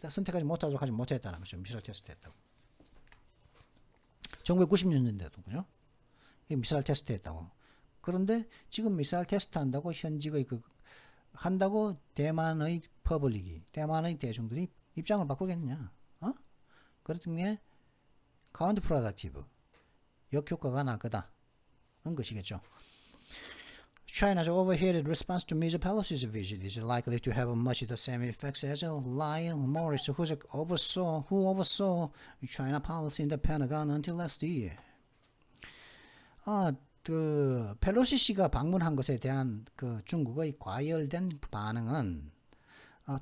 [SPEAKER 1] 선택하지 못하도록 하지 못했다는 거죠. 미사일 테스트 했다고. 1990년대도 그죠? 미사일 테스트 했다고. 그런데 지금 미사일 테스트 한다고 현직의 한다고 대만의 대만의 대중들이 입장을 바꾸겠느냐? 그렇다면 카운트 프로덕티브 역효과가 날 거다는 것이겠죠. China's overheated response to major policies visit is likely to have much the same effects as Lyle Morris, who oversaw China policy in the Pentagon until last year. 펠로시 씨가 방문한 것에 대한 중국의 과열된 반응은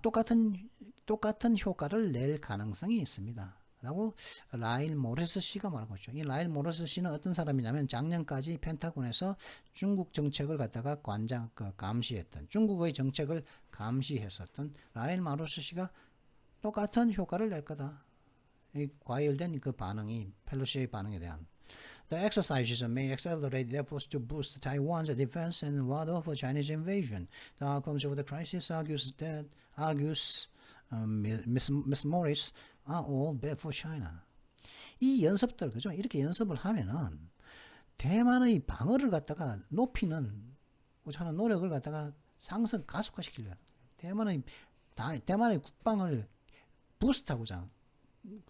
[SPEAKER 1] 똑같은 효과를 낼 가능성이 있습니다. 라고 라일 모리스 씨가 말하고 있죠. 이 라일 모리스 씨는 어떤 사람이냐면 작년까지 펜타곤에서 중국 정책을 갖다가 감시했던 중국의 정책을 감시했었던 라일 모리스 씨가 똑같은 효과를 낼 거다. 이 과열된 반응이 펠로시의 반응에 대한 The exercises may accelerate the efforts to boost Taiwan's defense and ward off a Chinese invasion. The outcomes of the crisis argues Ms. Morris are all bad for China. 이 연습들 그죠? 이렇게 연습을 하면은 대만의 방어를 갖다가 높이는 하는 노력을 갖다가 가속화시키려. 대만의 국방을 부스트하고자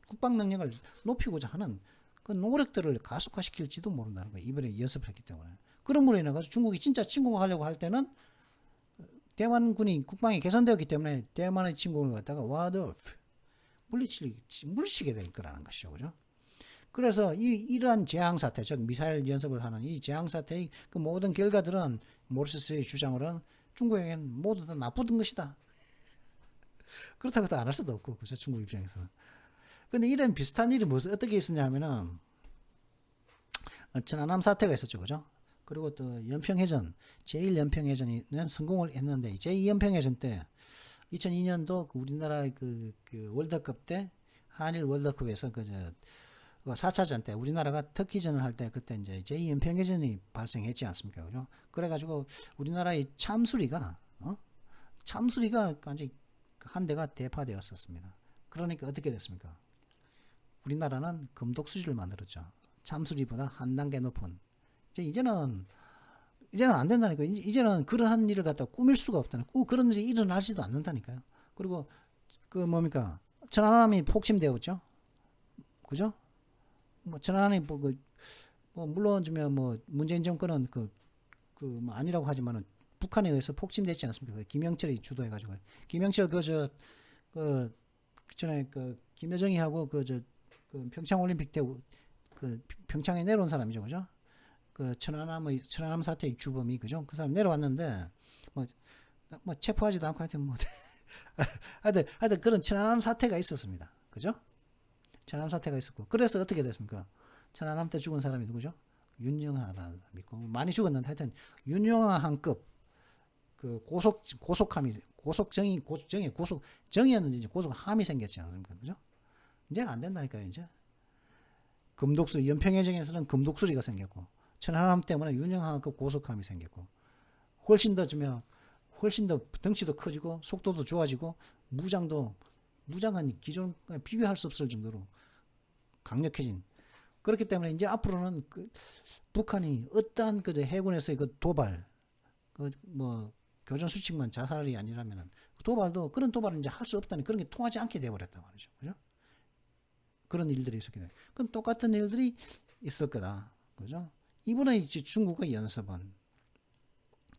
[SPEAKER 1] 국방 능력을 높이고자 하는 그 노력들을 가속화시킬지도 모른다는 거예요. 이번에 연습을 했기 때문에. 그러므로 인해 가지고 중국이 진짜 침공하려고 할 때는 대만군이 국방이 개선되었기 때문에 대만의 침공을 갖다가 물리치게 될 거라는 것이죠. 그죠? 그래서 이러한 재앙 사태, 즉 미사일 연습을 하는 이 재앙 사태의 그 모든 결과들은 모리스의 주장으로는 중국에겐 모두 다 나쁘던 것이다. 그렇다고 또 안 할 수도 없고, 그죠? 중국 입장에서는. 근데 이런 비슷한 일이 어떻게 있었냐면은, 천안함 사태가 있었죠. 그죠? 그리고 또 연평해전, 제1연평해전이 성공을 했는데, 제2연평해전 때, 2002년도 우리나라 그 월드컵 때, 한일 월드컵에서 4차전 때, 우리나라가 터키전을 할 때, 그때 이제 제2연평해전이 발생했지 않습니까? 그죠? 그래가지고, 우리나라의 참수리가 완전히 한 대가 대파되었었습니다. 그러니까 어떻게 됐습니까? 우리나라는 금독수지를 만들었죠. 참수리보다 한 단계 높은. 이제는 안 된다니까. 이제는 그러한 일을 갖다 꾸밀 수가 없다는. 그런 일이 일어나지도 않는다니까요. 그리고 뭡니까? 천안함이 폭침되었죠. 그죠? 천안함이 물론 뭐 문재인 정권은 아니라고 하지만은 북한에 의해서 폭침됐지 않습니까? 그 김영철이 주도해가지고 김영철 그 전에 그 김여정이 하고 그 평창 올림픽 때 그 평창에 내려온 사람이죠, 그죠? 그 천안함 사태의 주범이 그죠? 그 사람 내려왔는데 뭐 체포하지도 않고 하여튼 뭐 하여튼 그런 천안함 사태가 있었습니다, 그죠? 천안함 사태가 있었고 그래서 어떻게 됐습니까? 천안함 때 죽은 사람이 누구죠? 윤영하라는 사람이 있고 많이 죽었는데 하여튼 윤영하한급 그 고속정이었는데 이제 고속함이 생겼지 않습니까? 그죠? 이제 안 된다니까요, 이제. 연평해전에서는 금독수리가 생겼고, 천안함 때문에 윤영하급 고속함이 생겼고, 훨씬 더 덩치도 커지고, 속도도 좋아지고, 무장은 기존 비교할 수 없을 정도로 강력해진. 그렇기 때문에 이제 앞으로는 북한이 어떠한 해군에서의 도발, 교전 수칙만 자살이 아니라면은 그런 도발은 이제 할 수 없다니 그런 게 통하지 않게 되어버렸단 말이죠. 그죠? 그런 일들이 있었기 때문에. 그건 똑같은 일들이 있을 거다. 그죠? 이번에 이제 중국의 연습은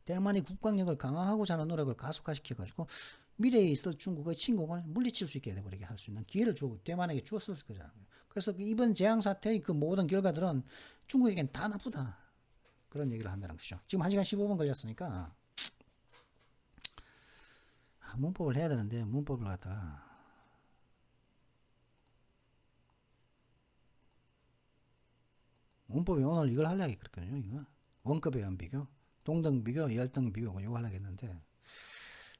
[SPEAKER 1] 대만이 국방력을 강화하고자 하는 노력을 가속화시켜가지고 미래에 있을 중국의 침공을 물리칠 수 있게 돼버리게 할 수 있는 기회를 주고 대만에게 주었을 거잖아요. 그래서 이번 재앙 사태의 그 모든 결과들은 중국에겐 다 나쁘다. 그런 얘기를 한다는 것이죠. 지금 1시간 15분 걸렸으니까 문법을 해야 되는데 문법을 갖다가 문법이 오늘 이걸 하려고 했거든요. 이거 원급의 연비교, 동등비교, 열등비교 이거 하려고 했는데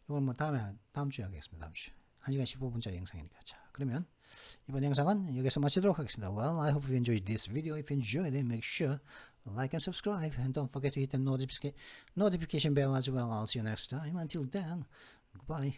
[SPEAKER 1] 이건 뭐 다음 주에 하겠습니다. 다음 주 1시간 15분짜리 영상이니까. 자, 그러면 이번 영상은 여기서 마치도록 하겠습니다. Well, I hope you enjoyed this video. If you enjoyed it, make sure like and subscribe and don't forget to hit the notification bell as well. I'll see you next time. Until then, goodbye.